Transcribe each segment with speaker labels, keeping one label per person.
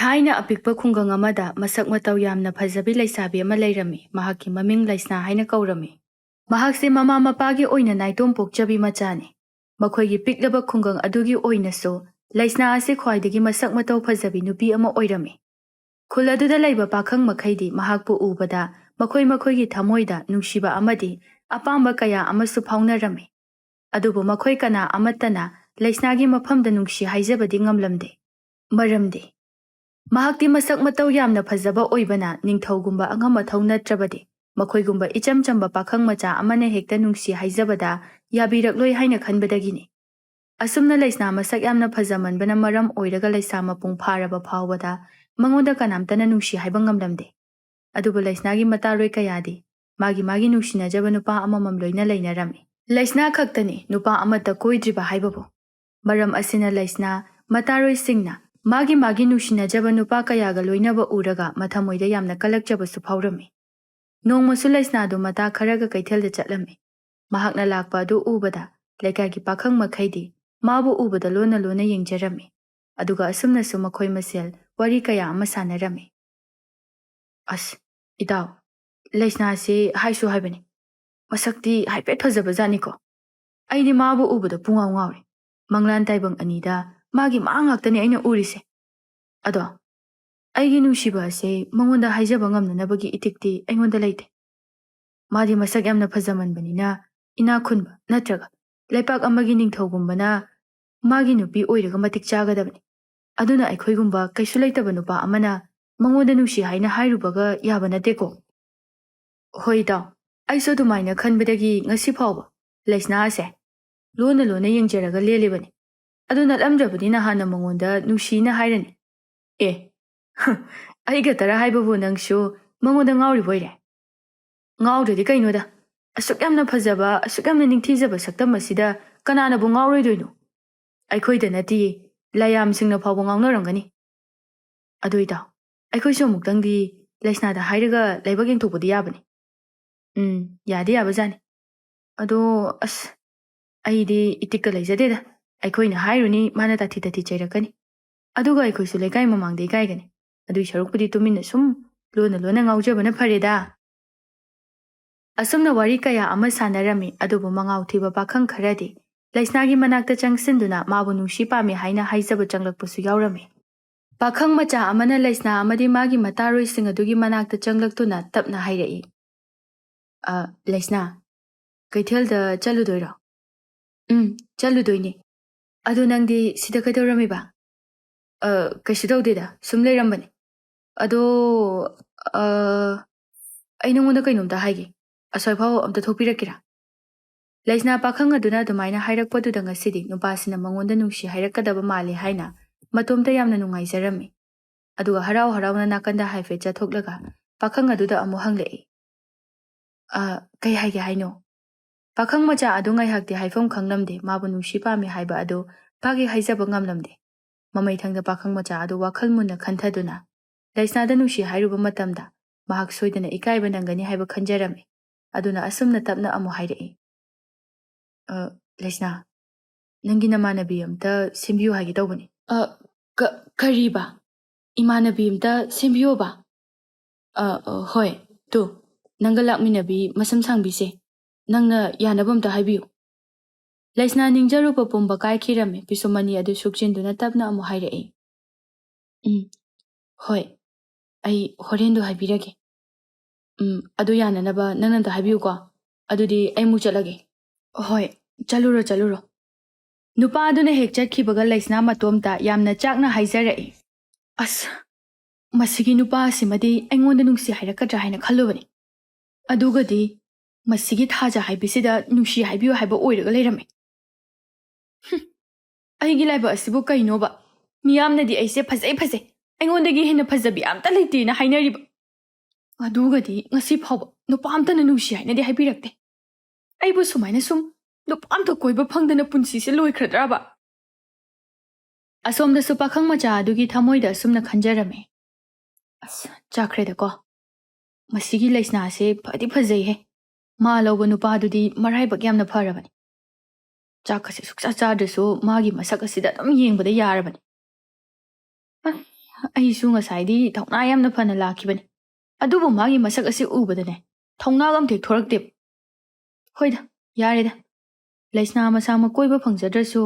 Speaker 1: ꯊꯥꯏꯅ ꯑꯄꯤꯛꯄ ꯈꯨꯡꯒꯪ ꯑꯃꯗ ꯃꯁꯛ ꯃꯇꯧ ꯌꯥꯝꯅ ꯐꯖꯕꯤ ꯂꯩꯁꯥꯕꯤ ꯑꯃ ꯂꯩꯔꯝꯃꯤ꯫ ꯃꯍꯥꯛꯀꯤ ꯃꯃꯤꯡ ꯂꯩꯁꯅꯥ ꯍꯥꯏꯅ ꯀꯧꯔꯝꯃꯤ꯫ ꯃꯍꯥꯛꯁꯦ ꯃꯃꯥ ꯃꯄꯥꯒꯤ ꯑꯣꯏꯅ ꯅꯥꯏꯇꯣꯝ ꯄꯣꯛꯆꯕꯤ ꯃꯆꯥꯅꯤ꯫ ꯃꯈꯣꯏꯒꯤ ꯄꯤꯛꯂꯕ ꯈꯨꯡꯒꯪ ꯑꯗꯨꯒꯤ ꯑꯣꯏꯅꯁꯨ ꯂꯩꯁꯅꯥ ꯑꯁꯤ ꯈ꯭ꯋꯥꯏꯗꯒꯤ ꯃꯁꯛ ꯃꯇꯧ ꯐꯖꯕꯤ ꯅꯨꯄꯤ ꯑꯃ ꯑꯣꯏꯔꯝꯃꯤ꯫ ꯈꯨꯜ ꯑꯗꯨꯗ ꯂꯩꯕ ꯄꯥꯈꯪ ꯃꯈꯩꯗꯤ ꯃꯍꯥꯛꯄꯨ ꯎꯕꯗ ꯃꯈꯣꯏꯒꯤ ꯊꯃꯣꯏꯗ ꯅꯨꯡꯁꯤꯕ ꯑꯃꯗꯤ ꯑꯄꯥꯝꯕ ꯀꯌꯥ ꯑꯃꯁꯨ ꯐꯥꯎꯅꯔꯝꯃꯤ꯫ ꯑꯗꯨꯕꯨ ꯃꯈꯣꯏ ꯀꯅꯥ ꯑꯃꯠꯇꯅ ꯂꯩꯁꯅꯥꯒꯤ ꯃꯐꯝꯗ ꯅꯨꯡꯁꯤ ꯍꯥꯏꯖꯕꯗꯤ ꯉꯝꯂꯝꯗꯦ꯫ ꯃꯔꯝꯗꯤ ꯃꯍꯥꯛꯇꯤ ꯃꯁꯛ ꯃꯇꯧ ꯌꯥꯝꯅ ꯐꯖꯕ ꯑꯣꯏꯕꯅ ꯅꯤꯡꯊꯧꯒꯨꯝꯕ ꯑꯉꯝ ꯑꯊꯧ ꯅꯠꯇ꯭ꯔꯕꯗꯤ ꯃꯈꯣꯏꯒꯨꯝꯕ ꯏꯆꯝ ꯆꯝꯕ ꯄꯥꯈꯪ ꯃꯆꯥ ꯑꯃꯅ ꯍꯦꯛꯇ ꯅꯨꯡꯁꯤ ꯍꯥꯏꯖꯕꯗ ꯌꯥꯕꯤꯔꯛꯂꯣꯏ ꯍꯥꯏꯅ ꯈꯟꯕꯗꯒꯤꯅꯤ꯫ ꯑꯁꯨꯝꯅ ꯂꯩꯁꯅꯥ ꯃꯁꯛ ꯌꯥꯝꯅ ꯐꯖꯃꯟꯕꯅ ꯃꯔꯝ ꯑꯣꯏꯔꯒ ꯂꯩꯁꯥ ꯃꯄꯨꯡ ꯐꯥꯔꯕ ꯐꯥꯎꯕꯗ ꯃꯉꯣꯟꯗ ꯀꯅꯥꯝꯇꯅ ꯅꯨꯡꯁꯤ ꯍꯥꯏꯕ ꯉꯝꯂꯝꯗꯦ꯫ ꯑꯗꯨꯕꯨ ꯂꯩꯁꯅꯥꯒꯤ ꯃꯇꯥꯔꯣꯏ ꯀꯌꯥꯗꯤ ꯃꯥꯒꯤ ꯅꯨꯡꯁꯤꯅꯖꯕ ꯅꯨꯄꯥ ꯑꯃꯃꯝ ꯂꯣꯏꯅ ꯂꯩꯅꯔꯝꯃꯤ꯫ ꯂꯩꯁꯅꯥ ꯈꯛꯇꯅꯤ ꯅꯨꯄꯥ ꯑꯃꯠꯇ ꯀꯣꯏꯗ꯭ꯔꯤꯕ ꯍꯥꯏꯕꯕꯨ꯫ ꯃꯔꯝ ꯑꯁꯤꯅ ꯂꯩꯁꯅꯥ ꯃꯇꯥꯔꯣꯏꯁꯤꯡꯅ ꯃꯥꯒꯤ ꯅꯨꯡꯁꯤꯅꯖꯕ ꯅꯨꯄꯥ ꯀꯌꯥꯒ ꯂꯣꯏꯅꯕ ꯎꯔꯒ ꯃꯊꯃꯣꯏꯗ ꯌꯥꯝꯅ ꯀꯂꯛꯆꯕꯁꯨ ꯐꯥꯎꯔꯝꯃꯤ꯫ ꯅꯣꯡꯃꯁꯨ ꯂꯩꯁꯅꯥꯗꯨ ꯃꯇꯥ ꯈꯔꯒ ꯀꯩꯊꯦꯜꯗ ꯆꯠꯂꯝꯃꯤ꯫ ꯃꯍꯥꯛꯅ ꯂꯥꯛꯄ ꯑꯗꯨ ꯎꯕꯗ ꯂꯩꯀꯥꯏꯒꯤ ꯄꯥꯈꯪ ꯃꯈꯩꯗꯤ ꯃꯥꯕꯨ ꯎꯕꯗ ꯂꯣꯟꯅ ꯌꯦꯡꯖꯔꯝꯃꯤ꯫ ꯑꯗꯨꯒ ꯑꯁꯨꯝꯅꯁꯨ ꯃꯈꯣꯏ ꯃꯁꯦꯜ ꯋꯥꯔꯤ ꯀꯌꯥ ꯑꯃ ꯁꯥꯟꯅꯔꯝꯃꯤ꯫ ꯑꯁ ꯏꯇꯥꯎ, ꯂꯩꯁꯅꯥꯁꯤ ꯍꯥꯏꯁꯨ ꯍꯥꯏꯕꯅꯤ, ꯃꯁꯛꯇꯤ ꯍꯥꯏꯐꯦꯠ ꯐꯖꯕꯖꯥꯠꯅꯤꯀꯣ꯫ ꯑꯩꯗꯤ ꯃꯥꯕꯨ ꯎꯕꯗ ꯄꯨꯡꯉꯥꯎ ꯉꯥꯎꯔꯦ꯫ ꯃꯪꯂꯥꯟ ꯇꯥꯏꯕꯪ ꯑꯅꯤꯗ ꯃꯥꯒꯤ ꯃꯥ ꯉꯥꯛꯇꯅꯤ ꯑꯩꯅ ꯎꯔꯤꯁꯦ꯫ ꯑꯗꯣ ꯑꯩꯒꯤ ꯅꯨꯡꯁꯤꯕ ꯑꯁꯦ ꯃꯉꯣꯟꯗ ꯍꯥꯏꯖꯕ ꯉꯝꯅꯅꯕꯒꯤ ꯏꯊꯤꯛꯇꯤ ꯑꯩꯉꯣꯟꯗ ꯂꯩꯇꯦ꯫ ꯃꯥꯗꯤ ꯃꯁꯛ ꯌꯥꯝꯅ ꯐꯖꯃꯟꯕꯅꯤꯅ ꯏꯅꯥꯛ ꯈꯨꯟꯕ ꯅꯠꯇ꯭ꯔꯒ ꯂꯩꯄꯥꯛ ꯑꯃꯒꯤ ꯅꯤꯡꯊꯧꯒꯨꯝꯕꯅ ꯃꯥꯒꯤ ꯅꯨꯄꯤ ꯑꯣꯏꯔꯒ ꯃꯇꯤꯛ ꯆꯥꯒꯗꯕꯅꯤ꯫ ꯑꯗꯨꯅ ꯑꯩꯈꯣꯏꯒꯨꯝꯕ ꯀꯩꯁꯨ ꯂꯩꯇꯕ ꯅꯨꯄꯥ ꯑꯃꯅ ꯃꯉꯣꯟꯗ ꯅꯨꯡꯁꯤ ꯍꯥꯏꯅ ꯍꯥꯏꯔꯨꯕꯒ ꯌꯥꯕ ꯅꯠꯇꯦꯀꯣ꯫ ꯍꯣꯏ ꯏꯇꯥꯎ, ꯑꯩꯁꯨ ꯑꯗꯨꯃꯥꯏꯅ ꯈꯟꯕꯗꯒꯤ ꯉꯁꯤ ꯐꯥꯎꯕ ꯂꯩꯁꯅꯥ ꯑꯁꯦ ꯂꯣꯟꯅ ꯌꯦꯡꯖꯔꯒ ꯂꯦꯜꯂꯤꯕꯅꯤ꯫ ꯑꯗꯨ ꯅꯠꯂꯝꯗ꯭ꯔꯕꯗꯤ ꯅꯍꯥꯟꯅ ꯃꯉꯣꯟꯗ ꯅꯨꯡꯁꯤꯅ ꯍꯥꯏꯔꯅꯤ꯫ ꯑꯦ ꯑꯩ ꯈꯛꯇꯔ ꯍꯥꯏꯕꯕꯨ ꯅꯪꯁꯨ ꯃꯉꯣꯟꯗ ꯉꯥꯎꯔꯤꯕꯣꯏꯔꯦ? ꯉꯥꯎꯗ꯭ꯔꯗꯤ ꯀꯩꯅꯣꯗ, ꯑꯁꯨꯛ ꯌꯥꯝꯅ ꯐꯖꯕ ꯑꯁꯨꯛ ꯌꯥꯝꯅ ꯅꯤꯡꯊꯤꯖꯕ ꯁꯛꯇꯝ ꯑꯁꯤꯗ ꯀꯅꯥꯅꯕꯨ ꯉꯥꯎꯔꯣꯏꯗꯣꯏꯅꯣ? ꯑꯩꯈꯣꯏꯗ ꯅꯠꯇꯤꯌꯦ, ꯂꯌꯥꯝꯁꯤꯡꯅ ꯐꯥꯎꯕ ꯉꯥꯎꯅꯔꯝꯒꯅꯤ꯫ ꯑꯗꯨ ꯏꯇꯥꯎ, ꯑꯩꯈꯣꯏꯁꯨ ꯑꯃꯨꯛꯇꯪꯗꯤ ꯂꯩꯁꯅꯥꯗ ꯍꯥꯏꯔꯒ ꯂꯥꯏꯕꯛ ꯌꯦꯡꯊꯣꯛꯄꯗꯤ ꯌꯥꯕꯅꯤ꯫ ꯌꯥꯗꯤ ꯌꯥꯕꯖꯥꯠꯅꯤ꯫ ꯑꯗꯣ ꯑꯁ ꯑꯩꯗꯤ ꯏꯇꯤꯛꯀ ꯂꯩꯖꯗꯦꯗ꯫ ꯑꯩꯈꯣꯏꯅ ꯍꯥꯏꯔꯨꯅꯤ ꯃꯥꯅ ꯇꯥꯊꯤ ꯆꯩꯔꯛꯀꯅꯤ꯫ ꯑꯗꯨꯒ ꯑꯩꯈꯣꯏꯁꯨ ꯂꯩꯀꯥꯏ ꯃꯃꯥꯡꯗ ꯏꯀꯥꯏꯒꯅꯤ꯫ ꯑꯗꯨꯏ ꯁꯔꯨꯛꯄꯨꯗꯤ ꯇꯨꯃꯤꯟꯅ ꯁꯨꯝ ꯂꯣꯟꯅ ꯉꯥꯎꯖꯕꯅ ꯐꯔꯦꯗ꯫ ꯑꯁꯨꯝꯅ ꯋꯥꯔꯤ ꯀꯌꯥ ꯑꯃ ꯁꯥꯟꯅꯔꯝꯃꯤ꯫ ꯑꯗꯨꯕꯨ ꯃꯉꯥꯎ ꯊꯤꯕ ꯄꯥꯈꯪ ꯈꯔꯗꯤ ꯂꯩꯁꯅꯥꯒꯤ ꯃꯅꯥꯛꯇ ꯆꯪꯁꯤꯟꯗꯨꯅ ꯃꯥꯕꯨ ꯅꯨꯡꯁꯤ ꯄꯥꯝꯃꯤ ꯍꯥꯏꯅ ꯍꯥꯏꯖꯕ ꯆꯪꯂꯛꯄꯁꯨ ꯌꯥꯎꯔꯝꯃꯤ꯫ ꯄꯥꯈꯪ ꯃꯆꯥ ꯑꯃꯅ ꯂꯩꯁꯅꯥ ꯑꯃꯗꯤ ꯃꯥꯒꯤ ꯃꯇꯥꯔꯣꯏꯁꯤꯡ ꯑꯗꯨꯒꯤ ꯃꯅꯥꯛꯇ ꯆꯪꯂꯛꯇꯨꯅ ꯇꯞꯅ ꯍꯥꯏꯔꯛꯏ꯫ ꯂꯩꯁꯅꯥ, ꯀꯩꯊꯦꯜꯗ ꯆꯠꯂꯨꯗꯣꯏꯔꯣ? ꯆꯠꯂꯨꯗꯣꯏꯅꯦ꯫ ꯑꯗꯨ ꯅꯪꯗꯤ ꯁꯤꯗ ꯀꯩꯗꯧꯔꯝꯃꯤꯕ? ꯀꯩꯁꯨ ꯇꯧꯗꯦꯗ, ꯁꯨꯝ ꯂꯩꯔꯝꯕꯅꯤ꯫ ꯑꯗꯣ ꯑꯩ ꯅꯉꯣꯟꯗ ꯀꯩꯅꯣꯝꯇ ꯍꯥꯏꯒꯦ꯫ ꯑꯁ꯭ꯋꯥꯏꯐꯥꯎ ꯑꯝꯇ ꯊꯣꯛꯄꯤꯔꯛꯀꯦꯔꯥ? ꯂꯩꯁꯅꯥ ꯄꯥꯈꯪ ꯑꯗꯨꯅ ꯑꯗꯨꯃꯥꯏꯅ ꯍꯥꯏꯔꯛꯄꯗꯨꯗ ꯉꯁꯤꯗꯤ ꯅꯨꯄꯥꯁꯤꯅ ꯃꯉꯣꯟda ꯅꯨꯡꯁꯤ ꯍꯥꯏꯔꯛꯀꯗꯕ ꯃꯥꯜꯂꯦ ꯍꯥꯏꯅ ꯃꯇꯣꯝꯇ ꯌꯥꯝꯅ ꯅꯨꯡꯉꯥꯏꯖꯔꯝꯃꯤ꯫ ꯑꯗꯨꯒ ꯍꯔꯥꯎꯅ ꯅꯥꯀꯟꯗ ꯍꯥꯏꯐꯦꯠ ꯆꯠꯊꯣꯛꯂꯒ ꯄꯥꯈꯪ ꯑꯗꯨꯗ ꯑꯃꯨꯛ ꯍꯪꯂꯛꯏ꯫ ꯀꯩ ꯍꯥꯏꯒꯦ ꯍꯥꯏꯅꯣ? ꯄꯥꯈꯪ ꯃꯆꯥ ꯑꯗꯨ ꯉꯥꯏꯍꯥꯛꯇꯤ ꯍꯥꯏꯐꯝ ꯈꯪꯂꯝꯗꯦ꯫ ꯃꯥꯕꯨ ꯅꯨꯡꯁꯤ ꯄꯥꯝꯃꯤ ꯍꯥꯏꯕ ꯑꯗꯨ ꯄꯥꯛ ꯍꯥꯏꯖꯕ ꯉꯝꯂꯝꯗꯦ꯫ ꯃꯃꯩꯊꯪꯗ ꯄꯥꯈꯪ ꯃꯆꯥ ꯑꯗꯨ ꯋꯥꯈꯜ ꯃꯨꯟꯅ ꯈꯟꯊꯗꯨꯅ ꯂꯩꯁꯅꯥꯗ ꯅꯨꯡꯁꯤ ꯍꯥꯏꯔꯨꯕ ꯃꯇꯝꯗ ꯃꯍꯥꯛ ꯁꯣꯏꯗꯅ ꯏꯀꯥꯏꯕ ꯅꯪꯒꯅꯤ ꯍꯥꯏꯕ ꯈꯟꯖꯔꯝꯃꯤ꯫ ꯑꯗꯨꯅ ꯑꯁꯨꯝꯅ ꯇꯞꯅ ꯑꯃꯨꯛ ꯍꯥꯏꯔꯛꯏ꯫ ꯂꯩꯁꯅꯥ, ꯅꯪꯒꯤ ꯅꯃꯥꯟꯅꯕꯤ ꯑꯝꯇ ꯁꯦꯝꯕꯤꯌꯨ ꯍꯥꯏꯒꯦ ꯇꯧꯕꯅꯤ꯫ ꯀꯔꯤꯕ? ꯏꯃꯥꯟꯅꯕꯤ ꯑꯝꯇ ꯁꯦꯝꯕꯤꯌꯣꯕ? ꯍꯣꯏ, ꯇꯨ ꯅꯪꯒ ꯂꯥꯛꯃꯤꯟꯅꯕꯤ ꯃꯁꯝ ꯁꯥꯡꯕꯤꯁꯦ, ꯅꯪꯅ ꯌꯥꯅꯕ ꯑꯝꯇ ꯍꯥꯏꯕꯤꯌꯨ꯫ ꯂꯩꯁꯅꯥ ꯅꯤꯡꯖꯔꯨꯕ ꯄꯨꯝꯕ ꯀꯥꯏꯈꯤꯔꯝꯃꯤ꯫ ꯄꯤꯁꯨꯝ ꯑꯅꯤ ꯑꯗꯨ ꯁꯨꯛꯆꯤꯟꯗꯨꯅ ꯇꯞꯅ ꯑꯃꯨꯛ ꯍꯥꯏꯔꯛꯏ꯫ ꯍꯣꯏ, ꯑꯩ ꯍꯣꯔꯦꯟꯗꯣ ꯍꯥꯏꯕꯤꯔꯒꯦ꯫ ꯑꯗꯨ ꯌꯥꯅꯅꯕ ꯅꯪꯅ ꯑꯝꯇ ꯍꯥꯏꯕꯤꯌꯨꯀꯣ꯫ ꯑꯗꯨꯗꯤ ꯑꯩ ꯑꯃꯨꯛ ꯆꯠꯂꯒꯦ꯫ ꯍꯣꯏ, ꯆꯠꯂꯨꯔꯣ꯫ ꯅꯨꯄꯥ ꯑꯗꯨꯅ ꯍꯦꯛ ꯆꯠꯈꯤꯕꯒ ꯂꯩꯁꯅꯥ ꯃꯇꯣꯝꯇ ꯌꯥꯝꯅ ꯆꯥꯛꯅ ꯍꯥꯏꯖꯔꯛꯏ꯫ ꯑꯁ, ꯃꯁꯤꯒꯤ ꯅꯨꯄꯥ ꯑꯁꯤꯃꯗꯤ ꯑꯩꯉꯣꯟꯗ ꯅꯨꯡꯁꯤ ꯍꯥꯏꯔꯛꯀꯗ꯭ꯔꯥ ꯍꯥꯏꯅ ꯈꯜꯂꯨꯕꯅꯤ꯫ ꯑꯗꯨꯒꯗꯤ ꯃꯁꯤꯒꯤ ꯊꯥꯖ ꯍꯥꯏꯕꯁꯤꯗ ꯅꯨꯡꯁꯤ ꯍꯥꯏꯕꯤꯌꯨ ꯍꯥꯏꯕ ꯑꯣꯏꯔꯒ ꯂꯩꯔꯝꯃꯤ꯫ ꯑꯩꯒꯤ ꯂꯥꯏꯕꯛ ꯑꯁꯤꯕꯨ ꯀꯩꯅꯣꯕ? ꯃꯤꯌꯥꯝꯅꯗꯤ ꯑꯩꯁꯦ ꯐꯖꯩ, ꯑꯩꯉꯣꯟꯗꯒꯤ ꯍꯦꯟꯅ ꯐꯖꯕꯤ ꯑꯝꯇ ꯂꯩꯇꯦꯅ ꯍꯥꯏꯅꯔꯤꯕ꯫ ꯑꯗꯨꯒꯗꯤ ꯉꯁꯤ ꯐꯥꯎꯕ ꯅꯨꯄꯥ ꯑꯝꯇꯅ ꯅꯨꯡꯁꯤ ꯍꯥꯏꯅꯗꯤ ꯍꯥꯏꯕꯤꯔꯛꯇꯦ꯫ ꯑꯩꯕꯨ ꯁꯨꯃꯥꯏꯅ ꯁꯨꯝ ꯅꯨꯄꯥ ꯑꯝꯇ ꯀꯣꯏꯕ ꯐꯪꯗꯅ ꯄꯨꯟꯁꯤꯁꯦ ꯂꯣꯏꯈ꯭ꯔꯗ꯭ꯔꯕ? ꯑꯁꯣꯝꯗꯁꯨ ꯄꯥꯈꯪ ꯃꯆꯥ ꯑꯗꯨꯒꯤ ꯊꯃꯣꯏꯗ ꯑꯁꯨꯝꯅ ꯈꯟꯖꯔꯝꯃꯤ꯫ ꯑꯁ, ꯆꯥꯛꯈ꯭ꯔꯦꯗꯀꯣ꯫ ꯃꯁꯤꯒꯤ ꯂꯩꯁꯅꯥꯁꯦ ꯐꯗꯤ ꯐꯖꯩꯍꯦ꯫ ꯃꯥ ꯂꯧꯕ ꯅꯨꯄꯥꯗꯨꯗꯤ ꯃꯔꯥꯏꯕꯛ ꯌꯥꯝꯅ ꯐꯔꯕꯅꯤ꯫ ꯆꯥꯛꯀꯁꯦ ꯁꯨꯛꯆꯥ ꯆꯥꯗ꯭ꯔꯁꯨ ꯃꯥꯒꯤ ꯃꯁꯛ ꯑꯁꯤꯗ ꯑꯗꯨꯝ ꯌꯦꯡꯕꯗ ꯌꯥꯔꯕꯅꯤ꯫ ꯑꯩꯁꯨ ꯉꯁꯥꯏꯗꯤ ꯊꯧꯅꯥ ꯌꯥꯝꯅ ꯐꯅ ꯂꯥꯛꯈꯤꯕꯅꯤ, ꯑꯗꯨꯕꯨ ꯃꯥꯒꯤ ꯃꯁꯛ ꯑꯁꯤ ꯎꯕꯗꯅꯦ ꯊꯧꯅꯥꯒ ꯑꯝꯇ ꯊꯣꯔꯛꯇꯦꯕ꯫ ꯍꯣꯏꯗ, ꯌꯥꯔꯦꯗ, ꯂꯩꯁꯅꯥ ꯃꯁꯥꯃꯛ ꯀꯣꯏꯕ ꯐꯪꯖꯗ꯭ꯔꯁꯨ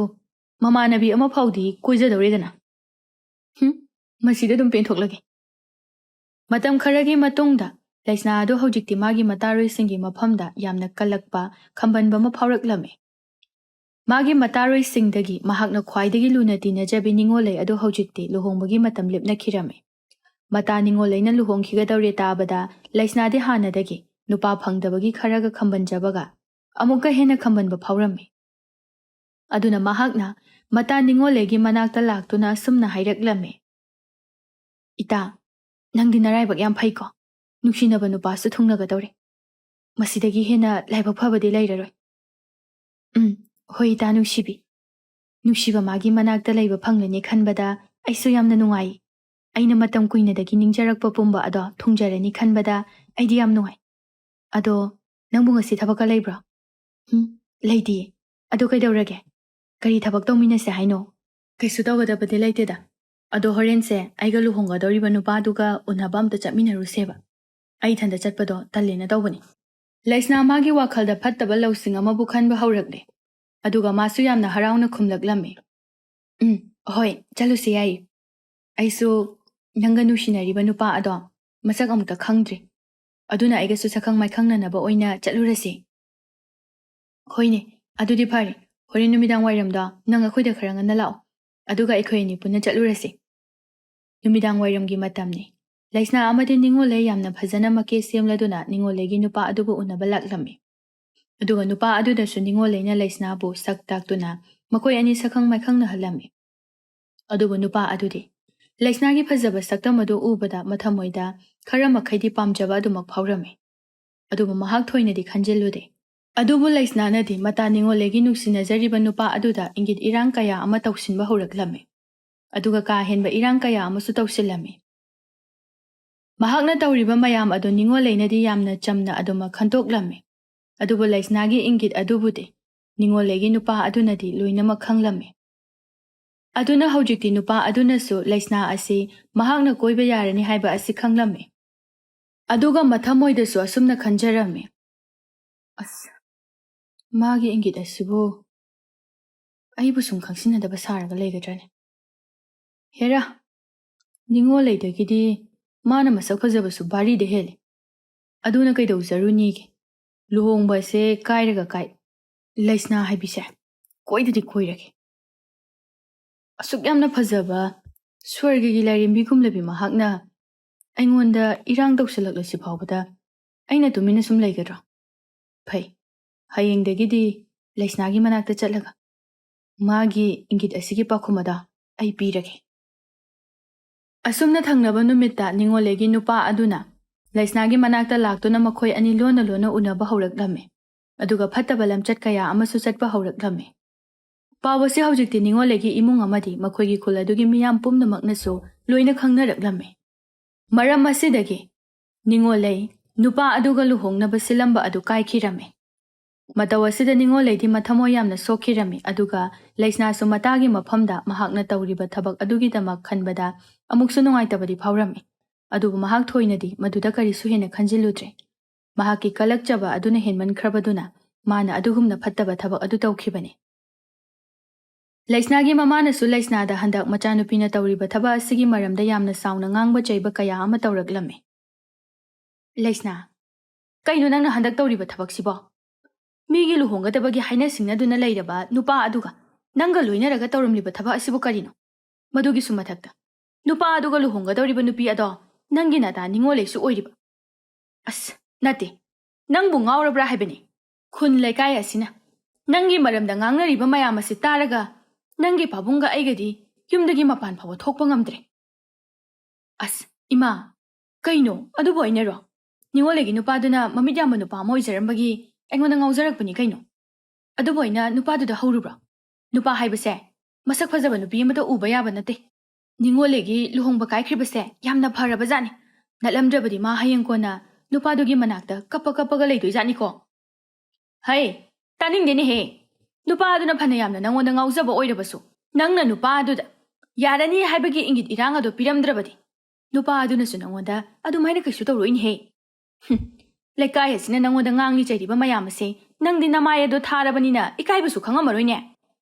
Speaker 1: ꯃꯃꯥꯟꯅꯕꯤ ꯑꯃ ꯐꯥꯎꯗꯤ ꯀꯣꯏꯖꯗꯧꯔꯦꯗꯅ꯫ ꯃꯁꯤꯗ ꯑꯗꯨꯝ ꯄꯦꯟꯊꯣꯛꯂꯒꯦ꯫ ꯃꯇꯝ ꯈꯔꯒꯤ ꯃꯇꯨꯡꯗ ꯂꯩꯁꯅꯥ ꯑꯗꯨ ꯍꯧꯖꯤꯛꯇꯤ ꯃꯥꯒꯤ ꯃꯇꯥꯔꯣꯏꯁꯤꯡꯒꯤ ꯃꯐꯝꯗ ꯌꯥꯝꯅ ꯀꯜꯂꯛꯄ, ꯈꯝꯕꯟꯕ ꯑꯃ ꯐꯥꯎꯔꯛꯂꯝꯃꯤ꯫ ꯃꯥꯒꯤ ꯃꯇꯥꯔꯣꯏꯁꯤꯡꯗꯒꯤ ꯃꯍꯥꯛꯅ ꯈ꯭ꯋꯥꯏꯗꯒꯤ ꯂꯨꯅ ꯇꯤꯟꯅꯖꯕꯤ ꯅꯤꯡꯉꯣꯜꯂꯩ ꯑꯗꯨ ꯍꯧꯖꯤꯛꯇꯤ ꯂꯨꯍꯣꯡꯕꯒꯤ ꯃꯇꯝ ꯂꯦꯞꯅꯈꯤꯔꯝꯃꯤ꯫ ꯃꯇꯥ ꯅꯤꯡꯉꯣꯜꯂꯩꯅ ꯂꯨꯍꯣꯡꯈꯤꯒꯗꯧꯔꯦ ꯇꯥꯕꯗ ꯂꯩꯁꯅꯥꯗꯤ ꯍꯥꯟꯅꯗꯒꯤ ꯅꯨꯄꯥ ꯐꯪꯗꯕꯒꯤ ꯈꯔꯒ ꯈꯝꯕꯟꯖꯕꯒ ꯑꯃꯨꯛꯀ ꯍꯦꯟꯅ ꯈꯝꯕꯟꯕ ꯐꯥꯎꯔꯝꯃꯤ꯫ ꯑꯗꯨꯅ ꯃꯍꯥꯛꯅ ꯃꯇꯥ ꯅꯤꯡꯉꯣꯜꯂꯩꯒꯤ ꯃꯅꯥꯛꯇ ꯂꯥꯛꯇꯨꯅ ꯑꯁꯨꯝꯅ ꯍꯥꯏꯔꯛꯂꯝꯃꯤ, "ꯏꯇꯥ, ꯅꯪꯗꯤ ꯅꯔꯥꯏꯕꯛ ꯌꯥꯝ ꯐꯩꯀꯣ, ꯅꯨꯡꯁꯤꯅꯕ ꯅꯨꯄꯥꯁꯨ ꯊꯨꯡꯅꯒꯗꯧꯔꯦ꯫ ꯃꯁꯤꯗꯒꯤ ꯍꯦꯟꯅ ꯂꯥꯏꯕꯛ ꯐꯕꯗꯤ ꯂꯩꯔꯔꯣꯏ." ꯍꯣꯏ ꯏꯇꯥ ꯅꯨꯡꯁꯤꯕꯤ, ꯅꯨꯡꯁꯤꯕ ꯃꯥꯒꯤ ꯃꯅꯥꯛꯇ ꯂꯩꯕ ꯐꯪꯂꯅꯤ ꯈꯟꯕꯗ ꯑꯩꯁꯨ ꯌꯥꯝꯅ ꯅꯨꯡꯉꯥꯏ꯫ ꯑꯩꯅ ꯃꯇꯝ ꯀꯨꯏꯅꯗꯒꯤ ꯅꯤꯡꯖꯔꯛꯄ ꯄꯨꯝꯕ ꯑꯗꯣ ꯊꯨꯡꯖꯔꯅꯤ ꯈꯟꯕꯗ ꯑꯩꯗꯤ ꯌꯥꯝ ꯅꯨꯡꯉꯥꯏ꯫ ꯑꯗꯣ ꯅꯪꯕꯨ ꯉꯁꯤ ꯊꯕꯛꯀ ꯂꯩꯕ꯭ꯔꯣ? ꯂꯩꯇꯤꯌꯦ꯫ ꯑꯗꯣ ꯀꯩꯗꯧꯔꯒꯦ? ꯀꯔꯤ ꯊꯕꯛ ꯇꯧꯃꯤꯟꯅꯁꯦ ꯍꯥꯏꯅꯣ? ꯀꯩꯁꯨ ꯇꯧꯒꯗꯕꯗꯤ ꯂꯩꯇꯦꯗ꯫ ꯑꯗꯣ ꯍꯣꯔꯦꯟꯁꯦ ꯑꯩꯒ ꯂꯨꯍꯣꯡꯒꯗꯧꯔꯤꯕ ꯅꯨꯄꯥꯗꯨꯒ ꯎꯅꯕ ꯑꯝꯇ ꯆꯠꯃꯤꯟꯅꯔꯨꯁꯦꯕ꯫ ꯑꯩ ꯏꯊꯟꯗ ꯆꯠꯄꯗꯣ ꯇꯜꯂꯦꯅ ꯇꯧꯕꯅꯤ꯫ ꯂꯩꯁꯅꯥ ꯃꯥꯒꯤ ꯋꯥꯈꯜꯗ ꯐꯠꯇꯕ ꯂꯧꯁꯤꯡ ꯑꯃꯕꯨ ꯈꯟꯕ ꯍꯧꯔꯛꯂꯦ꯫ ꯑꯗꯨꯒ ꯃꯥꯁꯨ ꯌꯥꯝꯅ ꯍꯔꯥꯎꯅ ꯈꯨꯝꯂꯛꯂꯝꯃꯤ, ꯍꯣꯏ ꯆꯠꯂꯨꯁꯤ ꯌꯥꯏꯌꯦ꯫ ꯑꯩꯁꯨ ꯅꯪꯒ ꯅꯨꯡꯁꯤꯅꯔꯤꯕ ꯅꯨꯄꯥ ꯑꯗꯣ ꯃꯁꯛ ꯑꯃꯨꯛꯇ ꯈꯪꯗ꯭ꯔꯤ꯫ ꯑꯗꯨꯅ ꯑꯩꯒꯁꯨ ꯁꯛꯈꯪ ꯃꯥꯏꯈꯪꯅꯅꯕ ꯑꯣꯏꯅ ꯆꯠꯂꯨꯔꯁꯤ꯫ ꯍꯣꯏꯅꯦ, ꯑꯗꯨꯗꯤ ꯐꯔꯦ꯫ ꯍꯣꯔꯦꯟ ꯅꯨꯃꯤꯗꯥꯡ ꯋꯥꯏꯔꯝꯗꯣ ꯅꯪ ꯑꯩꯈꯣꯏꯗ ꯈꯔ ꯉꯟꯅ ꯂꯥꯛꯑꯣ, ꯑꯗꯨꯒ ꯑꯩꯈꯣꯏ ꯑꯅꯤ ꯄꯨꯟꯅ ꯆꯠꯂꯨꯔꯁꯤ꯫ ꯅꯨꯃꯤꯗꯥꯡ ꯋꯥꯏꯔꯝꯒꯤ ꯃꯇꯝꯅꯤ꯫ ꯂꯩꯁꯅꯥ ꯑꯃꯗꯤ ꯅꯤꯡꯉꯣꯜꯂꯩ ꯌꯥꯝꯅ ꯐꯖꯅ ꯃꯀꯦ ꯁꯦꯝꯂꯗꯨꯅ ꯅꯤꯡꯉꯣꯜꯂꯩꯒꯤ ꯅꯨꯄꯥ ꯑꯗꯨꯕꯨ ꯎꯅꯕ ꯂꯥꯛꯂꯝꯃꯤ꯫ ꯑꯗꯨꯒ ꯅꯨꯄꯥ ꯑꯗꯨꯗꯁꯨ ꯅꯤꯡꯉꯣꯜꯂꯩꯅ ꯂꯩꯁꯅꯥꯕꯨ ꯁꯛ ꯇꯥꯛꯇꯨꯅ ꯃꯈꯣꯏ ꯑꯅꯤ ꯁꯛꯈꯪ ꯃꯥꯏꯈꯪꯅꯍꯜꯂꯝꯃꯤ꯫ ꯑꯗꯨꯕꯨ ꯅꯨꯄꯥ ꯑꯗꯨꯗꯤ ꯂꯩꯁꯅꯥꯒꯤ ꯐꯖꯕ ꯁꯛꯇꯝ ꯑꯗꯨ ꯎꯕꯗ ꯃꯊꯃꯣꯏꯗ ꯈꯔ ꯃꯈꯩꯗꯤ ꯄꯥꯝꯖꯕ ꯑꯗꯨꯃꯛ ꯐꯥꯎꯔꯝꯃꯤ꯫ ꯑꯗꯨꯕꯨ ꯃꯍꯥꯛ ꯊꯣꯏꯅꯗꯤ ꯈꯟꯖꯤꯜꯂꯨꯗꯦ꯫ ꯑꯗꯨꯕꯨ ꯂꯩꯁꯅꯥꯅꯗꯤ ꯃꯇꯥ ꯅꯤꯡꯉꯣꯜꯂꯩꯒꯤ ꯅꯨꯡꯁꯤꯅꯖꯔꯤꯕ ꯅꯨꯄꯥ ꯑꯗꯨꯗ ꯏꯪꯒꯤꯠ ꯏꯔꯥꯡ ꯀꯌꯥ ꯑꯃ ꯇꯧꯁꯤꯟꯕ ꯍꯧꯔꯛꯂꯝꯃꯤ꯫ ꯑꯗꯨꯒ ꯀꯥ ꯍꯦꯟꯕ ꯏꯔꯥꯡ ꯀꯌꯥ ꯑꯃꯁꯨ ꯇꯧꯁꯤꯜꯂꯝꯃꯤ꯫ ꯃꯍꯥꯛꯅ ꯇꯧꯔꯤꯕ ꯃꯌꯥꯝ ꯑꯗꯨ ꯅꯤꯡꯉꯣꯜꯂꯩꯅꯗꯤ ꯌꯥꯝꯅ ꯆꯝꯅ ꯑꯗꯨꯃꯛ ꯈꯟꯇꯣꯛꯂꯝꯃꯤ꯫ ꯑꯗꯨꯕꯨ ꯂꯩꯁꯅꯥꯒꯤ ꯏꯪꯒꯤꯠ ꯑꯗꯨꯕꯨꯗꯤ ꯅꯤꯡꯉꯣꯜꯂꯩꯒꯤ ꯅꯨꯄꯥ ꯑꯗꯨꯅꯗꯤ ꯂꯣꯏꯅꯃꯛ ꯈꯪꯂꯝꯃꯤ꯫ ꯑꯗꯨꯅ ꯍꯧꯖꯤꯛꯇꯤ ꯅꯨꯄꯥ ꯑꯗꯨꯅꯁꯨ ꯂꯩꯁꯅꯥ ꯑꯁꯤ ꯃꯍꯥꯛꯅ ꯀꯣꯏꯕ ꯌꯥꯔꯅꯤ ꯍꯥꯏꯕ ꯑꯁꯤ ꯈꯪꯂꯝꯃꯤ꯫ ꯑꯗꯨꯒ ꯃꯊꯃꯣꯏꯗꯁꯨ ꯑꯁꯨꯝꯅ ꯈꯟꯖꯔꯝꯃꯤ, ꯑꯁ, ꯃꯥꯒꯤ ꯏꯪꯒꯤꯠ ꯑꯁꯤꯕꯨ ꯑꯩꯕꯨ ꯁꯨꯝ ꯈꯪꯁꯤꯟꯅꯗꯕ ꯁꯥꯔꯒ ꯂꯩꯒꯗ꯭ꯔꯅꯦ? ꯍꯦꯔꯥ, ꯅꯤꯡꯉꯣꯜꯂꯩꯗꯒꯤꯗꯤ ꯃꯥꯅ ꯃꯁꯛ ꯐꯖꯕꯁꯨ ꯚꯥꯔꯤꯗ ꯍꯦꯜꯂꯤ꯫ ꯑꯗꯨꯅ ꯀꯩꯗꯧꯖꯔꯨꯅꯤꯒꯦ? ꯂꯨꯍꯣꯡꯕ ꯑꯁꯦ ꯀꯥꯏꯔꯒ ꯀꯥꯏ, ꯂꯩꯁꯅꯥ ꯍꯥꯏꯕꯤꯁꯦ ꯀꯣꯏꯗꯗꯤ ꯀꯣꯏꯔꯒꯦ꯫ ꯑꯁꯨꯛ ꯌꯥꯝꯅ ꯐꯖꯕ ꯁ꯭ꯋꯔꯒꯒꯤ ꯂꯥꯏꯔꯦꯝꯕꯤꯒꯨꯝꯂꯕꯤ ꯃꯍꯥꯛꯅ ꯑꯩꯉꯣꯟꯗ ꯏꯔꯥꯡ ꯇꯧꯁꯤꯜꯂꯛꯂꯁꯤ ꯐꯥꯎꯕꯗ ꯑꯩꯅ ꯇꯨꯃꯤꯟꯅ ꯁꯨꯝ ꯂꯩꯒꯗ꯭ꯔꯣ? ꯐꯩ, ꯍꯌꯦꯡꯗꯒꯤꯗꯤ ꯂꯩꯁꯅꯥꯒꯤ ꯃꯅꯥꯛꯇ ꯆꯠꯂꯒ ꯃꯥꯒꯤ ꯏꯪꯒꯤꯠ ꯑꯁꯤꯒꯤ ꯄꯥꯎꯈꯨꯝ ꯑꯗꯣ ꯑꯩ ꯄꯤꯔꯒꯦ꯫ ꯑꯁꯨꯝꯅ ꯊꯪꯅꯕ ꯅꯨꯃꯤꯠꯇ ꯅꯤꯡꯉꯣꯜꯂꯩꯒꯤ ꯅꯨꯄꯥ ꯑꯗꯨꯅ ꯂꯩꯁꯅꯥꯒꯤ ꯃꯅꯥꯛꯇ ꯂꯥꯛꯇꯨꯅ ꯃꯈꯣꯏ ꯑꯅꯤ ꯂꯣꯟꯅ ꯂꯣꯟꯅ ꯎꯅꯕ ꯍꯧꯔꯛꯂꯝꯃꯤ꯫ ꯑꯗꯨꯒ ꯐꯠꯇꯕ ꯂꯝꯆꯠ ꯀꯌꯥ ꯑꯃꯁꯨ ꯆꯠꯄ ꯍꯧꯔꯛꯂꯝꯃꯤ꯫ ꯄꯥꯎ ꯑꯁꯤ ꯍꯧꯖꯤꯛꯇꯤ ꯅꯤꯡꯉꯣꯜꯂꯩꯒꯤ ꯏꯃꯨꯡ ꯑꯃꯗꯤ ꯃꯈꯣꯏꯒꯤ ꯈꯨꯜ ꯑꯗꯨꯒꯤ ꯃꯤꯌꯥꯝ ꯄꯨꯝꯅꯃꯛꯅꯁꯨ ꯂꯣꯏꯅ ꯈꯪꯅꯔꯛꯂꯝꯃꯤ꯫ ꯃꯔꯝ ꯑꯁꯤꯗꯒꯤ ꯅꯤꯡꯉꯣꯜꯂꯩ ꯅꯨꯄꯥ ꯑꯗꯨꯒ ꯂꯨꯍꯣꯡꯅꯕ ꯁꯤꯜꯂꯝꯕ ꯑꯗꯨ ꯀꯥꯏꯈꯤꯔꯝꯃꯤ꯫ ꯃꯇꯧ ꯑꯁꯤꯗ ꯅꯤꯡꯉꯣꯜꯂꯩꯗꯤ ꯃꯊꯃꯣꯏ ꯌꯥꯝꯅ ꯁꯣꯛꯈꯤꯔꯝꯃꯤ꯫ ꯑꯗꯨꯒ ꯂꯩꯁꯅꯥꯁꯨ ꯃꯇꯥꯒꯤ ꯃꯐꯝꯗ ꯃꯍꯥꯛꯅ ꯇꯧꯔꯤꯕ ꯊꯕꯛ ꯑꯗꯨꯒꯤꯗꯃꯛ ꯈꯟꯕꯗ ꯑꯃꯨꯛꯁꯨ ꯅꯨꯡꯉꯥꯏꯇꯕꯗꯤ ꯐꯥꯎꯔꯝꯃꯤ꯫ ꯑꯗꯨꯕꯨ ꯃꯍꯥꯛ ꯊꯣꯏꯅꯗꯤ ꯃꯗꯨꯗ ꯀꯔꯤꯁꯨ ꯍꯦꯟꯅ ꯈꯟꯖꯤꯜꯂꯨꯗ꯭ꯔꯦ꯫ ꯃꯍꯥꯛꯀꯤ ꯀꯂꯛꯆꯕ ꯑꯗꯨꯅ ꯍꯦꯟꯃꯟꯈ꯭ꯔꯕꯗꯨꯅ ꯃꯥꯅ ꯑꯗꯨꯒꯨꯝꯅ ꯐꯠꯇꯕ ꯊꯕꯛ ꯑꯗꯨ ꯇꯧꯈꯤꯕꯅꯤ꯫ ꯂꯩꯁꯅꯥꯒꯤ ꯃꯃꯥꯅꯁꯨ ꯂꯩꯁꯅꯥꯗ ꯍꯟꯗꯛ ꯃꯆꯥꯅꯨꯄꯤꯅ ꯇꯧꯔꯤꯕ ꯊꯕꯛ ꯑꯁꯤꯒꯤ ꯃꯔꯝꯗ ꯌꯥꯝꯅ ꯁꯥꯎꯅ ꯉꯥꯡꯕ ꯆꯩꯕ ꯀꯌꯥ ꯑꯃ ꯇꯧꯔꯛꯂꯝꯃꯤ꯫ ꯂꯩꯁꯅꯥ, ꯀꯩꯅꯣ ꯅꯪꯅ ꯍꯟꯗꯛ ꯇꯧꯔꯤꯕ ꯊꯕꯛꯁꯤꯕꯣ? ꯃꯤꯒꯤ ꯂꯨꯍꯣꯡꯒꯗꯕꯒꯤ ꯍꯥꯏꯅ ꯁꯤꯡꯅꯗꯨꯅ ꯂꯩꯔꯕ ꯅꯨꯄꯥ ꯑꯗꯨꯒ ꯅꯪꯒ ꯂꯣꯏꯅꯔꯒ ꯇꯧꯔꯝꯂꯤꯕ ꯊꯕꯛ ꯑꯁꯤꯕꯨ ꯀꯔꯤꯅꯣ? ꯃꯗꯨꯒꯤꯁꯨ ꯃꯊꯛꯇ ꯅꯨꯄꯥ ꯑꯗꯨꯒ ꯂꯨꯍꯣꯡꯒꯗꯧꯔꯤꯕ ꯅꯨꯄꯤ ꯑꯗꯣ ꯅꯪꯒꯤ ꯅꯇꯥ ꯅꯤꯡꯉꯣꯜꯂꯩꯁꯨ ꯑꯣꯏꯔꯤꯕ꯫ ꯑꯁ, ꯅꯠꯇꯦ, ꯅꯪꯕꯨ ꯉꯥꯎꯔꯕ꯭ꯔꯥ ꯍꯥꯏꯕꯅꯤ꯫ ꯈꯨꯟ ꯂꯩꯀꯥꯏ ꯑꯁꯤꯅ ꯅꯪꯒꯤ ꯃꯔꯝꯗ ꯉꯥꯡꯅꯔꯤꯕ ꯃꯌꯥꯝ ꯑꯁꯤ ꯇꯥꯔꯒ ꯅꯪꯒꯤ ꯄꯥꯕꯨꯡꯒ ꯑꯩꯒꯗꯤ ꯌꯨꯝꯗꯒꯤ ꯃꯄꯥꯟ ꯐꯥꯎꯕ ꯊꯣꯛꯄ ꯉꯝꯗ꯭ꯔꯦ꯫ ꯑꯁ, ꯏꯃꯥ, ꯀꯩꯅꯣ ꯑꯗꯨꯕꯨ ꯑꯩꯅꯔꯣ? ꯅꯤꯡꯉꯣꯜꯂꯩꯒꯤ ꯅꯨꯄꯥꯗꯨꯅ ꯃꯃꯤꯠ ꯌꯥꯝꯕ ꯅꯨꯄꯥ ꯑꯃ ꯑꯣꯏꯖꯔꯝꯕꯒꯤ ꯑꯩꯉꯣꯟꯗ ꯉꯥꯎꯖꯔꯛꯄꯅꯤ ꯀꯩꯅꯣ꯫ ꯑꯗꯨꯕꯨ ꯑꯩꯅ ꯅꯨꯄꯥꯗꯨꯗ ꯍꯧꯔꯨꯕ꯭ꯔꯣ? ꯅꯨꯄꯥ ꯍꯥꯏꯕꯁꯦ ꯃꯁꯛ ꯐꯖꯕ ꯅꯨꯄꯤ ꯑꯃꯗ ꯎꯕ ꯌꯥꯕ ꯅꯠꯇꯦ꯫ ꯅꯤꯡꯉꯣꯜꯂꯩꯒꯤ ꯂꯨꯍꯣꯡꯕ ꯀꯥꯏꯈ꯭ꯔꯤꯕꯁꯦ ꯌꯥꯝꯅ ꯐꯔꯕꯖꯥꯠꯅꯤ꯫ ꯅꯠꯂꯝꯗ꯭ꯔꯕꯗꯤ ꯃꯥ ꯍꯌꯦꯡ ꯀꯣꯟꯅ ꯅꯨꯄꯥꯗꯨꯒꯤ ꯃꯅꯥꯛꯇ ꯀꯞꯄꯒ ꯂꯩꯗꯣꯏꯖꯥꯠꯅꯤꯀꯣ꯫ ꯍꯩ, ꯇꯥꯅꯤꯡꯗꯦꯅꯦꯍꯦ꯫ ꯅꯨꯄꯥ ꯑꯗꯨꯅ ꯐꯅ ꯌꯥꯝꯅ ꯅꯪꯉꯣꯟꯗ ꯉꯥꯎꯖꯕ ꯑꯣꯏꯔꯕꯁꯨ ꯅꯪꯅ ꯅꯨꯄꯥ ꯑꯗꯨꯗ ꯌꯥꯔꯅꯤ ꯍꯥꯏꯕꯒꯤ ꯏꯪꯒꯤꯠ ꯏꯔꯥꯡ ꯑꯗꯨ ꯄꯤꯔꯝꯗ꯭ꯔꯕꯗꯤ ꯅꯨꯄꯥ ꯑꯗꯨꯅꯁꯨ ꯅꯪꯉꯣꯟꯗ ꯑꯗꯨꯃꯥꯏꯅ ꯀꯩꯁꯨ ꯇꯧꯔꯣꯏꯅꯦꯍꯦ ꯂꯩꯀꯥꯏ ꯑꯁꯤꯅ ꯅꯪꯉꯣꯟꯗ ꯉꯥꯡꯂꯤ ꯆꯩꯔꯤꯕ ꯃꯌꯥꯝ ꯑꯁꯦ ꯅꯪꯗꯤ ꯅꯃꯥꯏ ꯑꯗꯣ ꯊꯥꯔꯕꯅꯤꯅ ꯏꯀꯥꯏꯕꯁꯨ ꯈꯪꯉꯝꯃꯔꯣꯏꯅꯦ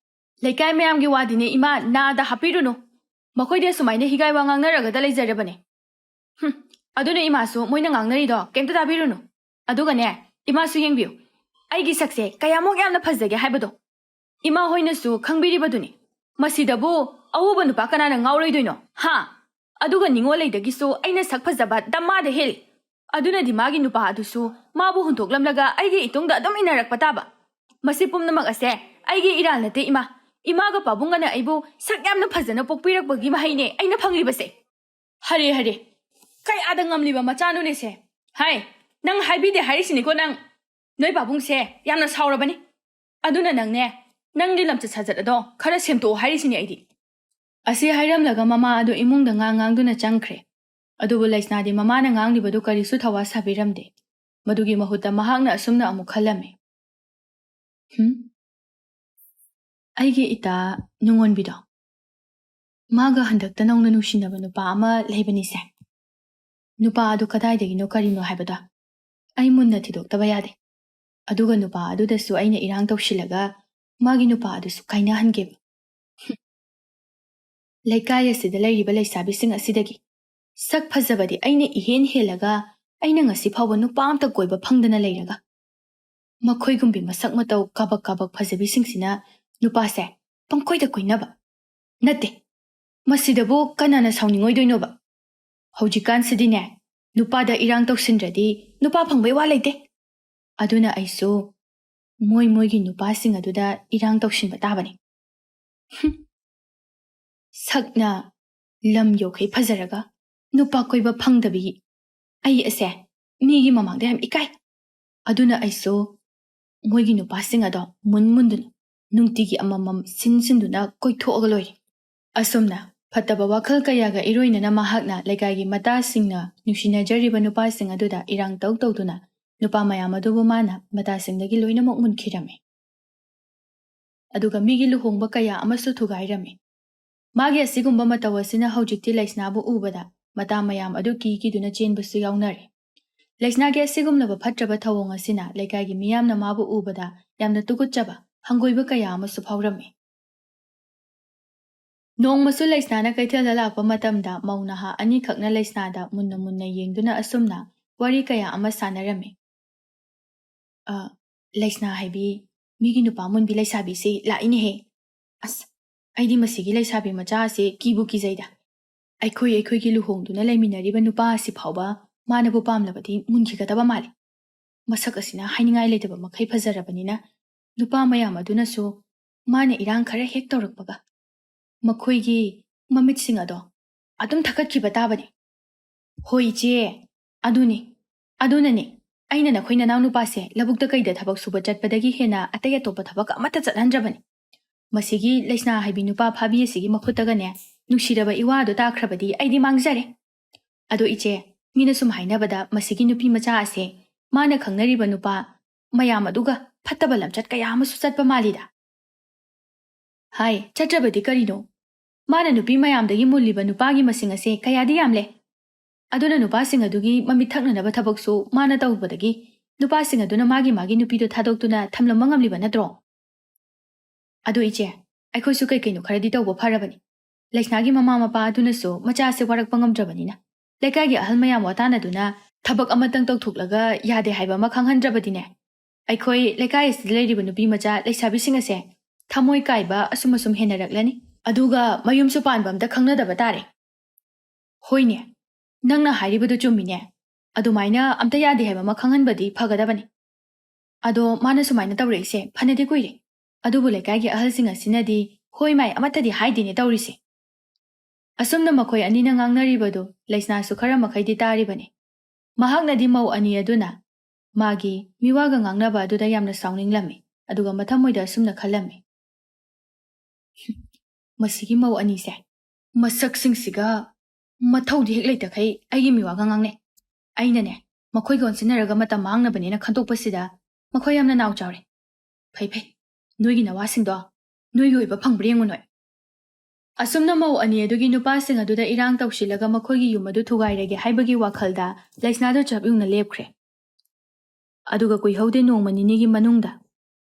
Speaker 1: ꯂꯩꯀꯥꯏ ꯃꯌꯥꯝꯒꯤ ꯋꯥꯗꯤꯅꯦ ꯏꯃꯥ ꯅꯥꯗ ꯍꯥꯞꯄꯤꯔꯨꯅꯨ ꯃꯈꯣꯏꯗꯤ ꯑꯁꯨꯃꯥꯏꯅ ꯍꯤꯒꯥꯏ ꯋꯥ ꯉꯥꯡꯅꯔꯒꯗ ꯂꯩꯖꯔꯕꯅꯦ ꯑꯗꯨꯅ ꯏꯃꯥꯁꯨ ꯃꯣꯏꯅ ꯉꯥꯡꯅꯔꯤꯗꯣ ꯀꯩꯝꯇ ꯇꯥꯕꯤꯔꯨꯅꯨ ꯑꯗꯨꯒꯅꯦ ꯏꯃꯥꯁꯨ ꯌꯦꯡꯕꯤꯌꯨ ꯑꯩꯒꯤ ꯁꯛꯁꯦ ꯀꯌꯥꯃꯨꯛ ꯌꯥꯝꯅ ꯐꯖꯒꯦ ꯍꯥꯏꯕꯗꯣ ꯏꯃꯥ ꯍꯣꯏꯅꯁꯨ ꯈꯪꯕꯤꯔꯤꯕꯗꯨꯅꯤ ꯃꯁꯤꯗꯕꯨ ꯑꯎꯕ ꯅꯨꯄꯥ ꯀꯅꯥꯅ ꯉꯥꯎꯔꯣꯏꯗꯣꯏꯅꯣ ꯍꯥ ꯑꯗꯨꯒ ꯅꯤꯡꯉꯣꯜꯂꯩꯗꯒꯤꯁꯨ ꯑꯩꯅ ꯁꯛ ꯐꯖꯕ ꯗꯝꯃꯥꯗ ꯍꯦꯜꯂꯤ ꯑꯗꯨꯅꯗꯤ ꯃꯥꯒꯤ ꯅꯨꯄꯥ ꯑꯗꯨꯁꯨ ꯃꯥꯕꯨ ꯍꯨꯟꯇꯣꯛꯂꯝꯂꯒ ꯑꯩꯒꯤ ꯏꯇꯨꯡꯗ ꯑꯗꯨꯝ ꯏꯟꯅꯔꯛꯄ ꯇꯥꯕ ꯃꯁꯤ ꯄꯨꯝꯅꯃꯛ ꯑꯁꯦ ꯑꯩꯒꯤ ꯏꯔꯥꯜ ꯅꯠꯇꯦ ꯏꯃꯥꯒ ꯄꯥꯕꯨꯡꯒꯅ ꯑꯩꯕꯨ ꯁꯛ ꯌꯥꯝꯅ ꯐꯖꯅ ꯄꯣꯛꯄꯤꯔꯛꯄꯒꯤ ꯃꯍꯩꯅꯦ ꯑꯩꯅ ꯐꯪꯂꯤꯕꯁꯦ ꯍꯔꯦ ꯍꯔꯦ ꯀꯌꯥꯗ ꯉꯝꯂꯤꯕ ꯃꯆꯥꯅꯣꯅꯦꯁꯦ ꯍꯥꯏ ꯅꯪ ꯍꯥꯏꯕꯤꯗꯦ ꯍꯥꯏꯔꯤꯁꯤꯅꯤꯀꯣ ꯅꯣꯏ ꯄꯥꯕꯨꯡꯁꯦ ꯌꯥꯝꯅ ꯁꯥꯎꯔꯕꯅꯤ ꯑꯗꯨꯅ ꯅꯪꯒꯤ ꯂꯝꯆꯠ ꯁꯥꯖꯠ ꯑꯗꯣ ꯈꯔ ꯁꯦꯝꯇꯣꯛꯑꯣ ꯍꯥꯏꯔꯤꯁꯤꯅꯤ ꯑꯩꯗꯤ ꯑꯁꯤ ꯍꯥꯏꯔꯝꯂꯒ ꯃꯃꯥ ꯑꯗꯨ ꯏꯃꯨꯡꯗ ꯉꯥꯡꯗꯨꯅ ꯆꯪꯈ꯭ꯔꯦ ꯑꯗꯨꯕꯨ ꯂꯩꯁꯅꯥꯗꯤ ꯃꯃꯥꯅ ꯉꯥꯡꯂꯤꯕꯗꯨ ꯀꯔꯤꯁꯨ ꯊꯋꯥ ꯁꯥꯕꯤꯔꯝꯗꯦ ꯃꯗꯨꯒꯤ ꯃꯍꯨꯠꯇ ꯃꯍꯥꯛꯅ ꯑꯁꯨꯝꯅ ꯑꯃꯨꯛ ꯈꯜꯂꯝꯃꯤ ꯑꯩꯒꯤ ꯏꯇꯥ ꯅꯨꯡꯉꯣꯟꯕꯤꯗꯣ ꯃꯥꯒ ꯍꯟꯗꯛꯇ ꯅꯧꯅ ꯅꯨꯡꯁꯤꯅꯕ ꯅꯨꯄꯥ ꯑꯃ ꯂꯩꯕꯅꯤꯁꯦ ꯅꯨꯄꯥ ꯑꯗꯨ ꯀꯗꯥꯏꯗꯒꯤꯅꯣ ꯀꯔꯤꯅꯣ ꯍꯥꯏꯕꯗꯣ ꯑꯩ मुन्ना थिदोक्तबा यादे अदुगा नुपा अदुदसु अइना इरांग तौशिलगा मागी नुपा अदुसु काइनाहनगेबा लेकाय असिदा लैरिबा लैसाबिसिंग असिदगी सक फजबदी अइना इहेन हेलगा अइना ngasi फावबा नुपा अमता कोइबा फंगदना लैरगा मखोइगुम्बी मसक मतौ काबक काबक फजबिसिंगसिना नुपासे पंखोइदा कोइनाबा नते मसिदबो कनाना साउनिंगोइदोइनोबा हौजिकानसिदिने नुपादा इरांग तौसिनद्रदी नुपा फंगबै वा लैते अदुना आइसो मोइ मोइगी नुपासिंग अदुदा इरांग तौसिनबा ताबनी सकना लम योखै फजरगा नुपा कोइबा फंगदबी आई असे मीगी ममांगदा याम इकाई अदुना आइसो मोइगी नुपासिंग अदो मुनमुंदुना नुंतिगी अममम सिनसिनदुना कोइथोअगा लोइ असुमना फतबा वाखल कयागा इरोइनना माहाकना लेकाइगी मतासिंगना नुसिनाजरिबा नुपासिंग अदुदा इरांग तौ तौदुना नुपा मयाम अदुबु माना मतासिंगदगी लोइनमक मुनखिरमे अदुगा मीगी लुहोंगबा कया अमसु थुगाइरमे मागी असिगुम्बा मतौ असिना हौजिक्ति लैस्नाबु उबदा मता मयाम अदु किदुना चेनबसु याउनरे लैस्नागे असिगुमलबा फट्रबा थवोंग असिना लेकाइगी मियामना माबु उबदा यामना तुकुच्चबा हंगोइबा कया अमसु फावरमे नोंमसु लैस्नाना कैथेलदा लाकपा मतमदा मौनाहा अनि खकना लैस्नादा मुन्ना मुन्ना येंगदुना असुमना वारी कया अमा सानरमे लैस्ना हाइबी मीगी नुपा मुनबी लैसाबीसे लाइनेहे अस आइदी मसिगी लैसाबी मचा असे कीबु कीजैदा अखोइगी लुहोंगदुना लैमिनरिबा नुपा असि फावबा मानबु पामलबदी मुनखिगदबा माले मसक असिना हाइनिंगाइ लेतबा मखै फजरबनिना नुपा मयाम अदुनसु माने इरांग खरा हेक तौरकपगा मखोइगी ममितसिंग अदो अदुम थकतखिबा ताबनी होइ चे अदुनने अइना नखोइ ननाव नुपासे लबुक्ता कैदा थबक सुबा चटपदगी हेना अतै अतोपा थबक अमता चटहनद्रबनी मसिगी लैस्ना हाइबी नुपा फाबी असिगी मखुतगने नुसिरबा इवादो ताख्रबदी अइदी मांगजरे अदो इचे मीना सुम हाइनबदा मसिगी नुपी मचा असे माना खंगनरिबा नुपा मयाम अदुगा फत्तबा लमचट कया अमसु चटपा मालिदा हाय चट्रबदी करिनो माना नुपी मयामदगी मुल्लिबा नुपागी मसिंग असे कयादी यामले अदुना नुपासिंग अदुगी ममि थक्ननबा थबकसु माना तौबदगी नुपासिंग अदुना मागी नुपीदो थादोक्तुना थमलम्बा ngamliba natro अदु इचे अखोइसु कैकैनो खरदी तौबा फरबनी लैस्नागी ममा मपा अदुनसु मचासे वरकपा ngamdrabaniना लेकाइगी अहल मयाम वातानदुना थबक अमतंग तौथोक्लगा यादे हाइबा मा खंगहनद्रबदिने अखोइ लेकाइ असि लैरिबा नुपी मचा लैसाबिसिंग असे थमोइ काइबा असुम हेनरक्लनी अदुगा मयुमसु पानबा अमता खंगनदबा तारे होइने नंगना हाइरिबदु चुम्मिने अदुमाइना अमता यादे हाइबा मा खंगहनबदी फगदबनी अदो माना सुमाइना तौरइसे फनदि कुइरे अदुबु लेकाइगी अहलसिंग असिनदि होइ माइ अमतदि हाइदिने तौरिसे असुमना मखोइ अनिना ngangnaribadu लैस्नासु खरा मखैदि तारिबने महागनदि मौ अनि अदुना मागी मिवागा ngangnaba अदुदा यामना साउनिंगलमे अदुगा मथमोइदा असुमना खलमे मसिगी मौ अनिसे मसकसिंगसिगा मथौदि हेक लैतखै अइगी मिवागा ngangne अइनने मखोइ गोनसिनरगा मता मांगनबनेना खंतोकपसिदा मखोइ यामना नाउ चावरे फै नोइगी नवासिंगदो नोइगी ओइबा फंगब्रे येंगुनोय ꯑꯁꯨꯝꯅ ꯃꯧ ꯑꯅꯤ ꯑꯗꯨꯒꯤ ꯅꯨꯄꯥꯁꯤꯡ ꯑꯗꯨꯗ ꯏꯔꯥꯡ ꯇꯧꯁꯤꯜꯂꯒ ꯃꯈꯣꯏꯒꯤ ꯌꯨꯝ ꯑꯗꯨ ꯊꯨꯒꯥꯏꯔꯒꯦ ꯍꯥꯏꯕꯒꯤ ꯋꯥꯈꯜꯗ ꯂꯩꯁꯅꯥꯗꯨ ꯆꯞ ꯌꯨꯡꯅ ꯂꯦꯞꯈ꯭ꯔꯦ꯫ ꯑꯗꯨꯒ ꯀꯨꯏꯍꯧꯗꯦ ꯅꯣꯡꯃ ꯅꯤꯅꯤꯒꯤ ꯃꯅꯨꯡꯗ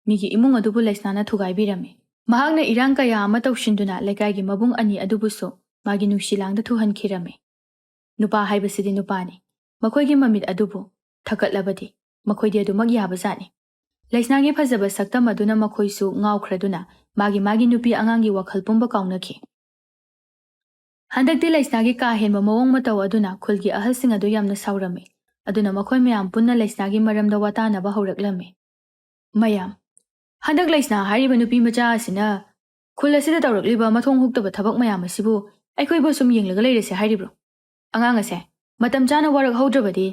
Speaker 1: ꯃꯤꯒꯤ ꯏꯃꯨꯡ ꯑꯗꯨꯕꯨ ꯂꯩꯁꯅꯥꯅ ꯊꯨꯒꯥꯏꯕꯤꯔꯝꯃꯤ꯫ ꯃꯍꯥꯛꯅ ꯏꯔꯥꯡ ꯀꯌꯥ ꯑꯃ ꯇꯧꯁꯤꯟꯗꯨꯅ ꯂꯩꯀꯥꯏꯒꯤ ꯃꯕꯨꯡ ꯑꯅꯤ ꯑꯗꯨꯕꯨꯁꯨ ꯃꯥꯒꯤ ꯅꯨꯡꯁꯤꯂꯥꯡꯗ ꯊꯨꯍꯟꯈꯤꯔꯝꯃꯤ꯫ ꯅꯨꯄꯥ ꯍꯥꯏꯕꯁꯤꯗꯤ ꯅꯨꯄꯥꯅꯤ, ꯃꯈꯣꯏꯒꯤ ꯃꯃꯤꯠ ꯑꯗꯨꯕꯨ ꯊꯛꯀꯠꯂꯕꯗꯤ ꯃꯈꯣꯏꯗꯤ ꯑꯗꯨꯃꯛ ꯌꯥꯕꯖꯥꯠꯅꯤ꯫ ꯂꯩꯁꯅꯥꯒꯤ ꯐꯖꯕ ꯁꯛꯇꯝ ꯑꯗꯨꯅ ꯃꯈꯣꯏꯁꯨ ꯉꯥꯎꯈ꯭ꯔꯗꯨꯅ ꯃꯥꯒꯤ ꯅꯨꯄꯤ ꯑꯉꯥꯡꯒꯤ ꯋꯥꯈꯜ ꯄꯨꯝꯕ ꯀꯥꯎꯅꯈꯤ꯫ ꯍꯟꯗꯛꯇꯤ ꯂꯩꯁꯅꯥꯒꯤ ꯀꯥ ꯍꯦꯟꯕ ꯃꯑꯣꯡ ꯃꯇꯧ ꯑꯗꯨꯅ ꯈꯨꯜꯒꯤ ꯑꯍꯜꯁꯤꯡ ꯑꯗꯨ ꯌꯥꯝꯅ ꯁꯥꯎꯔꯝꯃꯤ꯫ ꯑꯗꯨꯅ ꯃꯈꯣꯏ ꯃꯌꯥꯝ ꯄꯨꯟꯅ ꯂꯩꯁꯅꯥꯒꯤ ꯃꯔꯝꯗ ꯋꯥꯇꯥꯅꯕ ꯍꯧꯔꯛꯂꯝꯃꯤ꯫ "ꯃꯌꯥꯝ, ꯍꯟꯗꯛ ꯂꯩꯁꯅꯥ ꯍꯥꯏꯔꯤꯕ ꯅꯨꯄꯤ ꯃꯆꯥ ꯑꯁꯤꯅ ꯈꯨꯜ ꯑꯁꯤꯗ ꯇꯧꯔꯛꯂꯤꯕ ꯃꯊꯣꯡ ꯍꯨꯛꯇꯕ ꯊꯕꯛ ꯃꯌꯥꯝ ꯑꯁꯤꯕꯨ ꯑꯩꯈꯣꯏꯕꯨ ꯁꯨꯝ ꯌꯦꯡꯂꯒ ꯂꯩꯔꯁꯦ ꯍꯥꯏꯔꯤꯕ꯭ꯔꯣ? ꯑꯉꯥꯡ ꯑꯁꯦ ꯃꯇꯝ ꯆꯥꯅ ꯋꯥꯔꯛꯍꯧꯗ꯭ꯔꯕꯗꯤ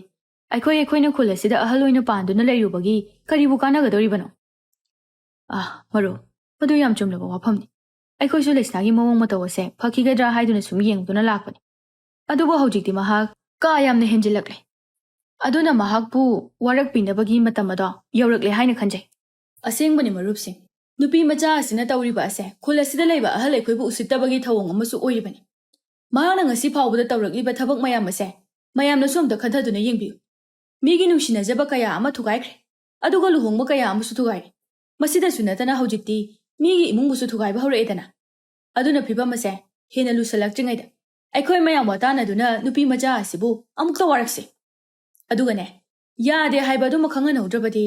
Speaker 1: ꯑꯩꯈꯣꯏꯅ ꯈꯨꯜ ꯑꯁꯤꯗ ꯑꯍꯜ ꯑꯣꯏꯅ ꯄꯥꯟꯗꯨꯅ ꯂꯩꯔꯨꯕꯒꯤ ꯀꯔꯤꯕꯨ ꯀꯥꯟꯅꯒꯗꯧꯔꯤꯕꯅꯣ?" ꯃꯔꯨꯞ, ꯃꯗꯨ ꯌꯥꯝ ꯆꯨꯝꯂꯕ ꯋꯥꯐꯝꯅꯤ꯫ ꯑꯩꯈꯣꯏꯁꯨ ꯂꯩꯁꯅꯥꯒꯤ ꯃꯑꯣꯡ ꯃꯇꯧ ꯑꯁꯦ ꯐꯈꯤꯒꯗ꯭ꯔꯥ ꯍꯥꯏꯗꯨꯅ ꯁꯨꯝ ꯌꯦꯡꯗꯨꯅ ꯂꯥꯛꯄꯅꯤ꯫ ꯑꯗꯨꯕꯨ ꯍꯧꯖꯤꯛꯇꯤ ꯃꯍꯥꯛ ꯀꯥ ꯌꯥꯝꯅ ꯍꯦꯟꯖꯤꯜꯂꯛꯂꯦ꯫ ꯑꯗꯨꯅ ꯃꯍꯥꯛꯄꯨ ꯋꯥꯔꯛꯄꯤꯅꯕꯒꯤ ꯃꯇꯝ ꯑꯗꯣ ꯌꯧꯔꯛꯂꯦ ꯍꯥꯏꯅ ꯈꯟꯖꯩ꯫ ꯑꯁꯦꯡꯕꯅꯤ ꯃꯔꯨꯞꯁꯤꯡ, ꯅꯨꯄꯤ ꯃꯆꯥ ꯑꯁꯤꯅ ꯇꯧꯔꯤꯕ ꯑꯁꯦ ꯈꯨꯜ ꯑꯁꯤꯗ ꯂꯩꯕ ꯑꯍꯜ ꯑꯩꯈꯣꯏꯕꯨ ꯎꯁꯤꯠꯇꯕꯒꯤ ꯊꯧꯑꯣꯡ ꯑꯃꯁꯨ ꯑꯣꯏꯔꯤꯕꯅꯤ꯫ ꯃꯍꯥꯛꯅ ꯉꯁꯤ ꯐꯥꯎꯕꯗ ꯇꯧꯔꯛꯂꯤꯕ ꯊꯕꯛ ꯃꯌꯥꯝ ꯑꯁꯦ ꯃꯌꯥꯝꯅꯁꯨ ꯑꯝꯇ ꯈꯟꯊꯗꯨꯅ ꯌꯦꯡꯕꯤꯌꯨ꯫ ꯃꯤꯒꯤ ꯅꯨꯡꯁꯤꯅꯖꯕ ꯀꯌꯥ ꯑꯃ ꯊꯨꯒꯥꯏꯈ꯭ꯔꯦ, ꯑꯗꯨꯒ ꯂꯨꯍꯣꯡꯕ ꯀꯌా ꯑꯃꯁꯨ ꯊꯨꯒꯥꯏꯔꯦ꯫ ꯃꯁꯤꯗꯁꯨ ꯅꯠꯇꯅ ꯍꯧꯖꯤꯛꯇꯤ ꯃꯤꯒꯤ ꯏꯃꯨꯡꯕꯨꯁꯨ ꯊꯨꯒꯥꯏꯕ ꯍꯧꯔꯛꯑꯦꯗꯅ꯫ ꯑꯗꯨꯅ ꯐꯤꯕꯝ ꯑꯁꯦ ꯍꯦꯟꯅ ꯂꯨꯁꯜꯂꯛꯇ꯭ꯔꯤꯉꯩꯗ ꯑꯩꯈꯣꯏ ꯃꯌꯥꯝ ꯋꯥꯇꯥꯅꯗꯨꯅ ꯅꯨꯄꯤ ꯃꯆꯥ ꯑꯁꯤꯕꯨ ꯑꯃꯨꯛꯇ ꯋꯥꯔꯛꯁꯤ꯫ ꯑꯗꯨꯒꯅꯦ, ꯌꯥꯗꯦ ꯍꯥꯏꯕ ꯑꯗꯨꯃ ꯈꯪꯍꯟꯍꯧꯗ꯭ꯔꯕꯗꯤ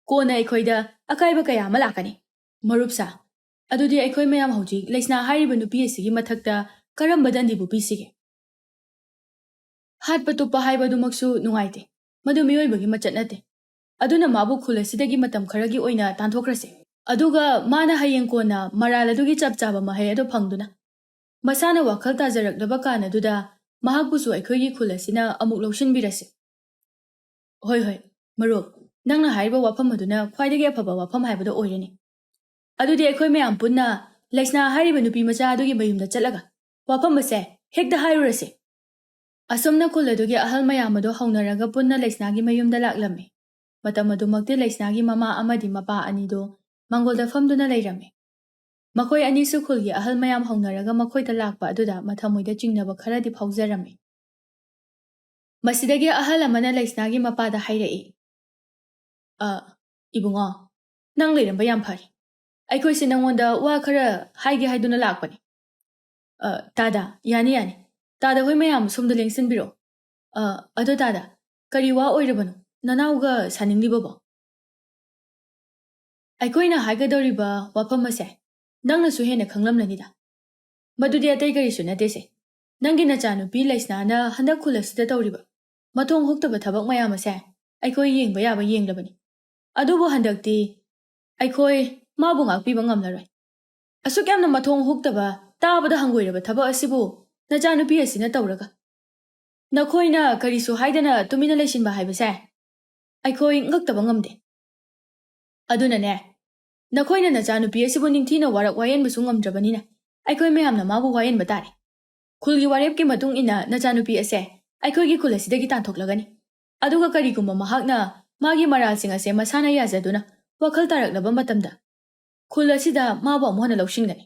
Speaker 1: ꯀꯣꯟꯅ ꯑꯩꯈꯣꯏꯗ ꯑꯀꯥꯏꯕ ꯀꯌꯥ ꯑꯃ ꯂꯥꯛꯀꯅꯤ꯫ ꯃꯔꯨꯞꯁꯥ, ꯑꯗꯨꯗꯤ ꯑꯩꯈꯣꯏ ꯃꯌꯥꯝ ꯍꯧꯖꯤꯛ ꯂꯩꯁꯅꯥ ꯍꯥꯏꯔꯤꯕ ꯅꯨꯄꯤ ꯑꯁꯤꯒꯤ ꯃꯊꯛꯇ ꯀꯔꯝꯕ ꯗꯟꯗꯤꯕꯨ ꯄꯤꯁꯤꯒꯦ? ꯍꯥꯠꯄ ꯇꯨꯞꯄ ꯍꯥꯏꯕꯗꯨꯃꯛꯁꯨ ꯅꯨꯡꯉꯥꯏꯇꯦ, ꯃꯗꯨ ꯃꯤꯑꯣꯏꯕꯒꯤ ꯃꯆꯠ ꯅꯠꯇꯦ꯫ ꯑꯗꯨꯅ ꯃꯥꯕꯨ ꯈꯨꯜ ꯑꯁꯤꯗꯒꯤ ꯃꯇꯝ ꯈꯔꯒꯤ ꯑꯣꯏꯅ ꯇꯥꯟꯊꯣꯛꯈ꯭ꯔꯁꯤ꯫ ꯑꯗꯨꯒ ꯃꯥꯅ ꯍꯌꯦꯡ ꯀꯣꯟꯅ ꯃꯔꯥꯜ ꯑꯗꯨꯒꯤ ꯆꯞ ꯆꯥꯕ ꯃꯍꯩ ꯑꯗꯨ ꯐꯪꯗꯨꯅ ꯃꯁꯥꯅ ꯋꯥꯈꯜ ꯇꯥꯖꯔꯛꯂꯕ ꯀꯥꯟꯅꯗꯨꯗ ꯃꯍꯥꯛꯄꯨꯁꯨ ꯑꯩꯈꯣꯏꯒꯤ ꯈꯨꯜ ꯑꯁꯤꯅ ꯑꯃꯨꯛ ꯂꯧꯁꯤꯟꯕꯤꯔꯁꯤ꯫ ꯍꯣꯏ ꯃꯔꯨꯞ, ꯅꯪꯅ ꯍꯥꯏꯔꯤꯕ ꯋꯥꯐꯝ ꯑꯗꯨꯅ ꯈ꯭ꯋꯥꯏꯗꯒꯤ ꯑꯐꯕ ꯋꯥꯐꯝ ꯍꯥꯏꯕꯗꯣ ꯑꯣꯏꯔꯅꯤ꯫ ꯑꯗꯨꯗꯤ ꯑꯩꯈꯣꯏ ꯃꯌꯥꯝ ꯄꯨꯟꯅ ꯂꯩꯁꯅꯥ ꯍꯥꯏꯔꯤꯕ ꯅꯨꯄꯤ ꯃꯆꯥ ꯑꯗꯨꯒꯤ ꯃꯌꯨꯝꯗ ꯆꯠꯂꯒ ꯋꯥꯐꯝ ꯑꯁꯦ ꯍꯦꯛꯇ ꯍꯥꯏꯔꯨꯔꯁꯤ꯫ ꯑꯁꯨꯝꯅ ꯈꯨꯜ ꯑꯗꯨꯒꯤ ꯑꯍꯜ ꯃꯌꯥꯝ ꯑꯗꯨ ꯍꯧꯅꯔꯒ ꯄꯨꯟꯅ ꯂꯩꯁꯅꯥꯒꯤ ꯃꯌꯨꯝꯗ ꯂꯥꯛꯂꯝꯃꯤ꯫ ꯃꯇꯝ ꯑꯗꯨꯃꯛꯇꯤ ꯂꯩꯁꯅꯥꯒꯤ ꯃꯃꯥ ꯑꯃꯗꯤ ꯃꯄꯥ ꯑꯅꯤꯗꯨ ꯃꯥꯡꯒꯣꯜꯗ ꯐꯝꯗꯨꯅ ꯂꯩꯔꯝꯃꯤ꯫ ꯃꯈꯣꯏ ꯑꯅꯤꯁꯨ ꯈꯨꯜꯒꯤ ꯑꯍꯜ ꯃꯌꯥꯝ ꯍꯧꯅꯔꯒ ꯃꯈꯣꯏꯗ ꯂꯥꯛꯄ ꯑꯗꯨꯗ ꯃꯊꯃꯣꯏꯗ ꯆꯤꯡꯅꯕ ꯈꯔꯗꯤ ꯐꯥꯎꯖꯔꯝꯃꯤ꯫ ꯃꯁꯤꯗꯒꯤ ꯑꯍꯜ ꯑꯃꯅ ꯂꯩꯁꯅꯥꯒꯤ ꯃꯄꯥꯗ ꯍꯥꯏꯔꯛꯏ, "ꯏꯕꯨꯡꯉꯣ, ꯅꯪ ꯂꯩꯔꯝꯕ ꯌꯥꯝ ꯐꯔꯦ꯫ ꯑꯩꯈꯣꯏꯁꯦ ꯅꯪꯉꯣꯟꯗ ꯋꯥ ꯈꯔ ꯍꯥꯏꯒꯦ ꯍꯥꯏꯗꯨꯅ ꯂꯥꯛꯄꯅꯤ." "ꯇꯥꯗꯥ, ꯌꯥꯅꯤ꯫ ꯇꯥꯗ ꯍꯣꯏ ꯃꯌꯥꯝ ꯁꯣꯝꯗ ꯂꯦꯡꯁꯤꯟꯕꯤꯔꯛꯑꯣ꯫ ꯑꯗꯣ ꯇꯥꯗ, ꯀꯔꯤ ꯋꯥ ꯑꯣꯏꯔꯕꯅꯣ ꯅꯅꯥꯎꯒ ꯁꯥꯅꯤꯡꯂꯤꯕꯕꯣ?" "ꯑꯩꯈꯣꯏꯅ ꯍꯥꯏꯒꯗꯧꯔꯤꯕ ꯋꯥꯐꯝ ꯑꯁꯦ ꯅꯪꯅꯁꯨ ꯍꯦꯟꯅ ꯈꯪꯂꯝꯂꯅꯤꯗ꯫ ꯃꯗꯨꯗꯤ ꯑꯇꯩ ꯀꯔꯤꯁꯨ ꯅꯠꯇꯦꯁꯦ, ꯅꯪꯒꯤ ꯅꯆꯥꯅꯨꯄꯤ ꯂꯩꯁꯅꯥꯅ ꯍꯟꯗꯛ ꯈꯨꯜ ꯑꯁꯤꯗ ꯇꯧꯔꯤꯕ ꯃꯊꯣꯡ ꯍꯨꯛꯇꯕ ꯊꯕꯛ ꯃꯌꯥꯝ ꯑꯁꯦ ꯑꯩꯈꯣꯏ ꯌꯦꯡꯕ ꯌꯥꯕ ꯌꯦꯡꯂꯕꯅꯤ꯫ ꯑꯗꯨꯕꯨ ꯍꯟꯗꯛꯇꯤ ꯑꯩꯈꯣꯏ ꯃꯥꯕꯨ ꯉꯥꯛꯄꯤꯕ ꯉꯝꯂꯔꯣꯏ꯫ ꯑꯁꯨꯛ ꯌꯥꯝꯅ ꯃꯊꯣꯡ ꯍꯨꯛꯇꯕ, ꯇꯥꯕꯗ ꯍꯪꯒꯣꯏꯔꯕ ꯊꯕꯛ ꯑꯁꯤꯕꯨ ꯅꯆꯥꯅꯨꯄꯤ ꯑꯁꯤꯅ ꯇꯧꯔꯒ ꯅꯈꯣꯏꯅ ꯀꯔꯤꯁꯨ ꯍꯥꯏꯗꯅ ꯇꯨꯃꯤꯟꯅ ꯂꯩꯁꯤꯟꯕ ꯍꯥꯏꯕꯁꯦ ꯑꯩꯈꯣꯏ ꯉꯛꯇꯕ ꯉꯝꯗꯦ꯫ ꯑꯗꯨꯅꯅꯦ, ꯅꯈꯣꯏꯅ ꯅꯆꯥꯅꯨꯄꯤ ꯑꯁꯤꯕꯨ ꯅꯤꯡꯊꯤꯅ ꯋꯥꯔꯛ ꯋꯥꯌꯦꯟꯕꯁꯨ ꯉꯝꯗ꯭ꯔꯕꯅꯤꯅ ꯑꯩꯈꯣꯏ ꯃꯌꯥꯝꯅ ꯃꯥꯕꯨ ꯋꯥꯌꯦꯟꯕ ꯇꯥꯔꯦ꯫ ꯈꯨꯜꯒꯤ ꯋꯥꯔꯦꯞꯀꯤ ꯃꯇꯨꯡ ꯏꯟꯅ ꯅꯆꯥꯅꯨꯄꯤ ꯑꯁꯦ ꯑꯩꯈꯣꯏꯒꯤ ꯈꯨꯜ ꯑꯁꯤꯗꯒꯤ ꯇꯥꯟꯊꯣꯛꯂꯒꯅꯤ꯫ ꯑꯗꯨꯒ ꯀꯔꯤꯒꯨꯝꯕ ꯃꯍꯥꯛꯅ ꯃꯥꯒꯤ ꯃꯔꯥꯜꯁꯤꯡ ꯑꯁꯦ ꯃꯁꯥꯅ ꯌꯥꯖꯗꯨꯅ ꯋꯥꯈꯜ ꯇꯥꯔꯛꯂꯕ ꯃꯇꯝꯗ ꯈꯨꯜ ꯑꯁꯤꯗ ꯃꯥꯕꯨ ꯑꯃꯨꯛ ꯍꯟꯅ ꯂꯧꯁꯤꯟꯒꯅꯤ꯫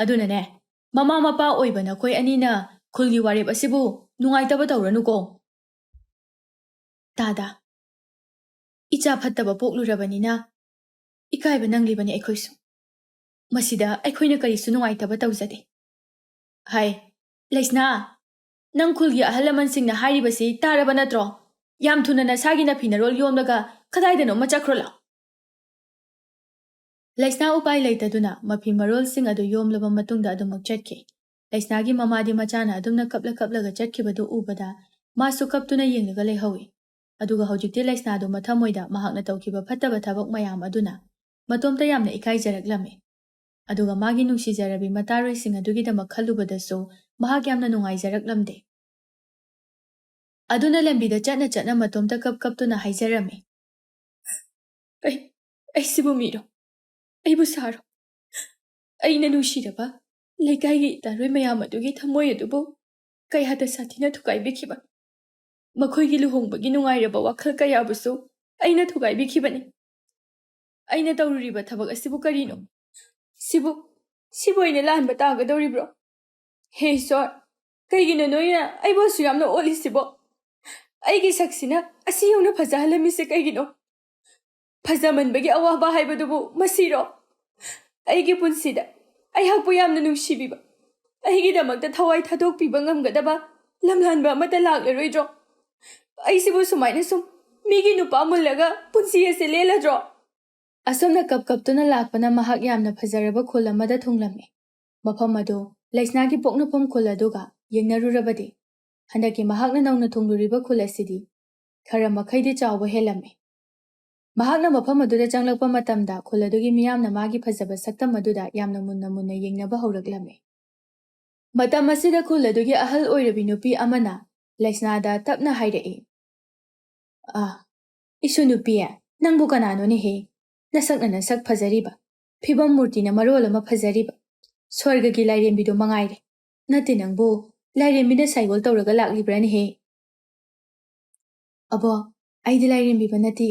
Speaker 1: ꯑꯗꯨꯅꯅꯦ, ꯃꯃꯥ ꯃꯄꯥ ꯑꯣꯏꯕ ꯅꯈꯣꯏ ꯑꯅꯤꯅ ꯈꯨꯜꯒꯤ ꯋꯥꯔꯦꯞ ꯑꯁꯤꯕꯨ ꯅꯨꯡꯉꯥꯏꯇꯕ ꯇꯧꯔꯅꯨꯀꯣ꯫ ꯇꯥꯗ, ꯏꯆꯥ ꯐꯠꯇꯕ ꯄꯣꯛꯂꯨꯔꯕꯅꯤꯅ ꯏꯀꯥꯏꯕ ꯅꯪꯂꯤꯕꯅꯤ ꯑꯩꯈꯣꯏꯁꯨ꯫ ꯃꯁꯤꯗ ꯑꯩꯈꯣꯏꯅ ꯀꯔꯤꯁꯨ ꯅꯨꯡꯉꯥꯏꯇꯕ ꯇꯧꯖꯗꯦ꯫ ꯂꯩꯁꯅꯥ, ꯅꯪ ꯈꯨꯜꯒꯤ ꯑꯍꯜ ꯂꯃꯟꯁꯤꯡꯅ ꯍꯥꯏꯔꯤꯕꯁꯤ ꯇꯥꯔꯕ ꯅꯠꯇ꯭ꯔꯣ? ꯌꯥꯝ ꯊꯨꯅ ꯅꯁꯥꯒꯤ ꯅꯐꯤ ꯅꯔꯣꯜ ꯌꯣꯝꯂꯒ ꯀꯗꯥꯏꯗꯅꯣꯃ ꯆꯠꯈ꯭ꯔꯣ ꯂꯥꯎ." ꯂꯩꯁꯅꯥ ꯎꯄꯥꯏ ꯂꯩꯇꯗꯨꯅ ꯃꯐꯤ ꯃꯔꯣꯜꯁꯤꯡ ꯑꯗꯨ ꯌꯣꯝꯂꯕ ꯃꯇꯨꯡꯗ ꯑꯗꯨꯃꯛ ꯆꯠꯈꯤ꯫ ꯂꯩꯁꯅꯥꯒꯤ ꯃꯃꯥꯗꯤ ꯃꯆꯥꯅ ꯑꯗꯨꯝꯅ ꯀꯞꯂꯒ ꯆꯠꯈꯤꯕꯗꯨ ꯎꯕꯗ ꯃꯥꯁꯨ ꯀꯞꯇꯨꯅ ꯌꯦꯡꯂꯒ ꯂꯩꯍꯧꯏ꯫ ꯑꯗꯨꯒ ꯍꯧꯖꯤꯛꯇꯤ ꯂꯩꯁꯅꯥꯗꯨ ꯃꯊꯃꯣꯏꯗ ꯃꯍꯥꯛꯅ ꯇꯧꯈꯤꯕ ꯐꯠꯇꯕ ꯊꯕꯛ ꯃꯌꯥꯝ ꯑꯗꯨꯅ ꯃꯇꯣꯝꯇ ꯌꯥꯝꯅ ꯏꯀꯥꯏꯖꯔꯛꯂꯝꯃꯤ꯫ ꯑꯗꯨꯒ ꯃꯥꯒꯤ ꯅꯨꯡꯁꯤꯖꯔꯕꯤ ꯃꯇꯥꯔꯣꯏꯁꯤꯡ ꯑꯗꯨꯒꯤꯗꯃꯛ ꯈꯜꯂꯨꯕꯗꯁꯨ ꯃꯍꯥꯛ ꯌꯥꯝꯅ ꯅꯨꯡꯉꯥꯏꯖꯔꯛꯂꯝꯗꯦ꯫ ꯑꯗꯨꯅ ꯂꯝꯕꯤꯗ ꯆꯠꯅ ꯃꯇꯣꯝꯇ ꯀꯞꯇꯨꯅ ꯍꯥꯏꯖꯔꯝꯃꯤ, "ꯑꯩꯁꯤꯕꯨ ꯃꯤꯔꯣ? ꯑꯩꯕꯨ ꯁꯥꯔꯣ? ꯑꯩꯅ ꯅꯨꯡꯁꯤꯔꯕ ꯂꯩꯀꯥꯏꯒꯤ ꯏꯇꯥꯔꯣꯏ ꯃꯌꯥꯝ ꯑꯗꯨꯒꯤ ꯊꯃꯣꯏ ꯑꯗꯨꯕꯨ ꯀꯌꯥꯗ ꯁꯥꯊꯤꯅ ꯊꯨꯒꯥꯏꯕꯤꯈꯤꯕ? ꯃꯈꯣꯏꯒꯤ ꯂꯨꯍꯣꯡꯕꯒꯤ ꯅꯨꯡꯉꯥꯏꯔꯕ ꯋꯥꯈꯜ ꯀꯌꯥꯕꯨꯁꯨ ꯑꯩꯅ ꯊꯨꯒꯥꯏꯕꯤꯈꯤꯕꯅꯤ꯫ ꯑꯩꯅ ꯇꯧꯔꯨꯔꯤꯕ ꯊꯕꯛ ꯑꯁꯤꯕꯨ ꯀꯔꯤꯅꯣ?
Speaker 2: ꯁꯤꯕꯨ ꯑꯩꯅ ꯂꯥꯟꯕ ꯇꯥꯒꯗꯧꯔꯤꯕ꯭ꯔꯣ? ꯍꯦ ꯏꯁꯣꯔ, ꯀꯩꯒꯤꯅꯣ ꯅꯣꯏꯅ ꯑꯩꯕꯨꯁꯨ ꯌꯥꯝꯅ ꯑꯣꯠꯂꯤꯁꯤꯕꯣ? ꯑꯩꯒꯤ ꯁꯛꯁꯤꯅ ꯑꯁꯤ ꯌꯧꯅ ꯐꯖꯍꯜꯂꯝꯃꯤꯁꯦ ꯀꯩꯒꯤꯅꯣ? ꯐꯖꯃꯟꯕꯒꯤ ꯑꯋꯥꯕ ꯍꯥꯏꯕꯗꯨꯕꯨ ꯃꯁꯤꯔꯣ? ꯑꯩꯒꯤ ꯄꯨꯟꯁꯤꯗ ꯑꯩꯍꯥꯛꯄꯨ ꯌꯥꯝꯅ ꯅꯨꯡꯁꯤꯕꯤꯕ, ꯑꯩꯒꯤꯗꯃꯛꯇ ꯊꯋꯥꯏ ꯊꯥꯗꯣꯛꯄꯤꯕ ꯉꯝꯒꯗꯕ ꯂꯝꯂꯥꯟꯕ ꯑꯃꯠꯇ ꯂꯥꯛꯂꯔꯣꯏꯗ꯭ꯔꯣ? ꯑꯩꯁꯤꯕꯨ ꯁꯨꯃꯥꯏꯅ ꯁꯨꯝ ꯃꯤꯒꯤ ꯅꯨꯄꯥ ꯃꯨꯜꯂꯒ ꯄꯨꯟꯁꯤ ꯑꯁꯤ ꯂꯦꯜꯂꯗ꯭ꯔꯣ?
Speaker 1: ꯑꯁꯣꯝꯅ ꯀꯞꯇꯨꯅ ꯂꯥꯛꯄꯅ ꯃꯍꯥꯛ ꯌꯥꯝꯅ ꯐꯖꯔꯕ ꯈꯨꯜ ꯑꯃꯗ ꯊꯨꯡꯂꯝꯃꯤ꯫ ꯃꯐꯝ ꯑꯗꯨ ꯂꯩꯁꯅꯥꯒꯤ ꯄꯣꯛꯅꯐꯝ ꯈꯨꯜ ꯑꯗꯨꯒ ꯌꯦꯡꯅꯔꯨꯔꯕꯗꯤ ꯍꯟꯗꯛꯀꯤ ꯃꯍꯥꯛꯅ ꯅꯧꯅ ꯊꯨꯡꯂꯨꯔꯤꯕ ꯈꯨꯜ ꯑꯁꯤꯗꯤ ꯈꯔ ꯃꯈꯩꯗꯤ ꯆꯥꯎꯕ ꯍꯦꯜꯂꯝꯃꯤ꯫ ꯃꯍꯥꯛꯅ ꯃꯐꯝ ꯑꯗꯨꯗ ꯆꯪꯂꯛꯄ ꯃꯇꯝꯗ ꯈꯨꯜ ꯑꯗꯨꯒꯤ ꯃꯤꯌꯥꯝꯅ ꯃꯥꯒꯤ ꯐꯖꯕ ꯁꯛꯇꯝ ꯑꯗꯨꯗ ꯌꯥꯝꯅ ꯃꯨꯟꯅ ꯌꯦꯡꯅꯕ ꯍꯧꯔꯛꯂꯝꯃꯤ꯫ ꯃꯇꯝ ꯑꯁꯤꯗ ꯈꯨꯜ ꯑꯗꯨꯒꯤ ꯑꯍꯜ ꯑꯣꯏꯔꯕꯤ ꯅꯨꯄꯤ ꯑꯃꯅ ꯂꯩꯁꯅꯥꯗ ꯇꯞꯅ ꯍꯥꯏꯔꯛꯏ, "ꯏꯁꯨ ꯅꯨꯄꯤ, ꯅꯪꯕꯨ ꯀꯅꯥꯅꯣꯅꯦꯍꯦ? ꯅꯁꯛꯅ ꯅꯁꯛ ꯐꯖꯔꯤꯕ, ꯐꯤꯕꯝ ꯃꯨꯔꯇꯤꯅ ꯃꯔꯣꯜ ꯑꯃ ꯐꯖꯔꯤꯕ, ꯁ꯭ꯋꯔꯒꯒꯤ ꯂꯥꯏꯔꯦꯝꯕꯤꯗꯣ ꯃꯉꯥꯏꯔꯦ꯫ ꯅꯠꯇꯦ ꯅꯪꯕꯨ ꯂꯥꯏꯔꯦꯝꯕꯤꯅ ꯁꯥꯏꯒꯣꯜ ꯇꯧꯔꯒ ꯂꯥꯛꯂꯤꯕ꯭ꯔꯥꯅꯦꯍꯦ?" "ꯑꯕꯣ, ꯑꯩꯗꯤ ꯂꯥꯏꯔꯦꯝꯕꯤꯕ ꯅꯠꯇꯦ.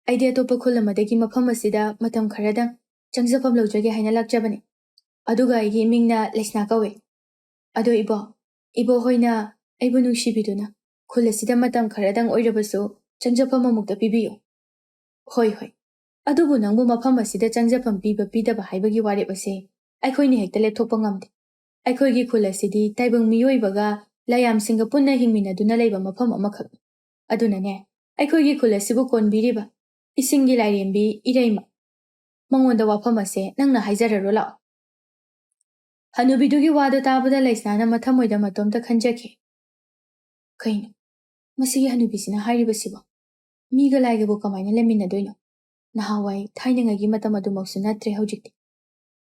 Speaker 1: ꯑꯩꯗꯤ ꯑꯇꯣꯞꯄ ꯈꯨꯜ ꯑꯃꯗꯒꯤ ꯃꯐꯝ ꯑꯁꯤꯗ ꯃꯇꯝ ꯈꯔꯗꯪ ꯆꯪꯖꯐꯝ ꯂꯧꯖꯒꯦ ꯍꯥꯏꯅ ꯂꯥꯛꯆꯕꯅꯤ꯫ ꯑꯗꯨꯒ ꯑꯩꯒꯤ ꯏꯃꯤꯡꯅ ꯂꯩꯁꯅꯥ ꯀꯧꯏ꯫ ꯑꯗꯣ ꯏꯕꯣꯍꯣꯏꯅ ꯑꯩꯕꯨ ꯅꯨꯡꯁꯤꯕꯤꯗꯨꯅ ꯈꯨꯜ ꯑꯁꯤꯗ ꯃꯇꯝ ꯈꯔꯗꯪ ꯑꯣꯏꯔꯕꯁꯨ ꯆꯪꯖꯐꯝ ꯑꯃꯨꯛꯇ ꯄꯤꯕꯤꯌꯨ." "ꯍꯣꯏ, ꯑꯗꯨꯕꯨ ꯅꯪꯕꯨ ꯃꯐꯝ ꯑꯁꯤꯗ ꯆꯪꯖꯐꯝ ꯄꯤꯕ ꯄꯤꯗꯕ ꯍꯥꯏꯕꯒꯤ ꯋꯥꯔꯦꯞ ꯑꯁꯤ ꯑꯩꯈꯣꯏꯅ ꯍꯦꯛꯇ ꯂꯦꯞꯊꯣꯛꯄ ꯉꯝꯗꯦ꯫ ꯑꯩꯈꯣꯏꯒꯤ ꯈꯨꯜ ꯑꯁꯤꯗꯤ ꯇꯥꯏꯕꯪ ꯃꯤꯑꯣꯏꯕꯒ ꯂꯥꯏꯌꯥꯝꯁꯤꯡꯒ ꯄꯨꯟꯅ ꯍꯤꯡꯃꯤꯟꯅꯗꯨꯅ ꯂꯩꯕ ꯃꯐꯝ ꯑꯃꯈꯛꯅꯤ꯫ ꯑꯗꯨꯅꯅꯦ ꯑꯩꯈꯣꯏꯒꯤ ꯈꯨꯜ ꯑꯁꯤꯕꯨ ꯀꯣꯟꯕꯤꯔꯤꯕ ꯏꯁꯤꯡꯒꯤ ꯂꯥꯏꯔꯦꯝꯕꯤ ꯏꯔꯩꯃ, ꯃꯉꯣꯟꯗ ꯋꯥꯐꯝ ꯑꯁꯦ ꯅꯪꯅ ꯍꯥꯏꯖꯔꯔꯣ ꯂꯥꯛꯑꯣ." ꯍꯅꯨꯕꯤꯗꯨꯒꯤ ꯋꯥꯗꯨ ꯇꯥꯕꯗ ꯂꯩꯁꯅꯥꯅ ꯃꯊꯃꯣꯏꯗ ꯃꯇꯣꯝꯇ ꯈꯟꯖꯈꯤ, ꯀꯩꯅꯣ ꯃꯁꯤꯒꯤ ꯍꯅꯨꯕꯤꯁꯤꯅ ꯍꯥꯏꯔꯤꯕꯁꯤꯕꯣ? ꯃꯤꯒ ꯂꯥꯏꯒꯕꯨ ꯀꯃꯥꯏꯅ ꯂꯩꯃꯤꯟꯅꯗꯣꯏꯅꯣ? ꯅꯍꯥꯟꯋꯥꯏ ꯊꯥꯏꯅꯉꯩꯒꯤ ꯃꯇꯝ ꯑꯗꯨꯃꯛꯁꯨ ꯅꯠꯇ꯭ꯔꯦ ꯍꯧꯖꯤꯛꯇꯤ꯫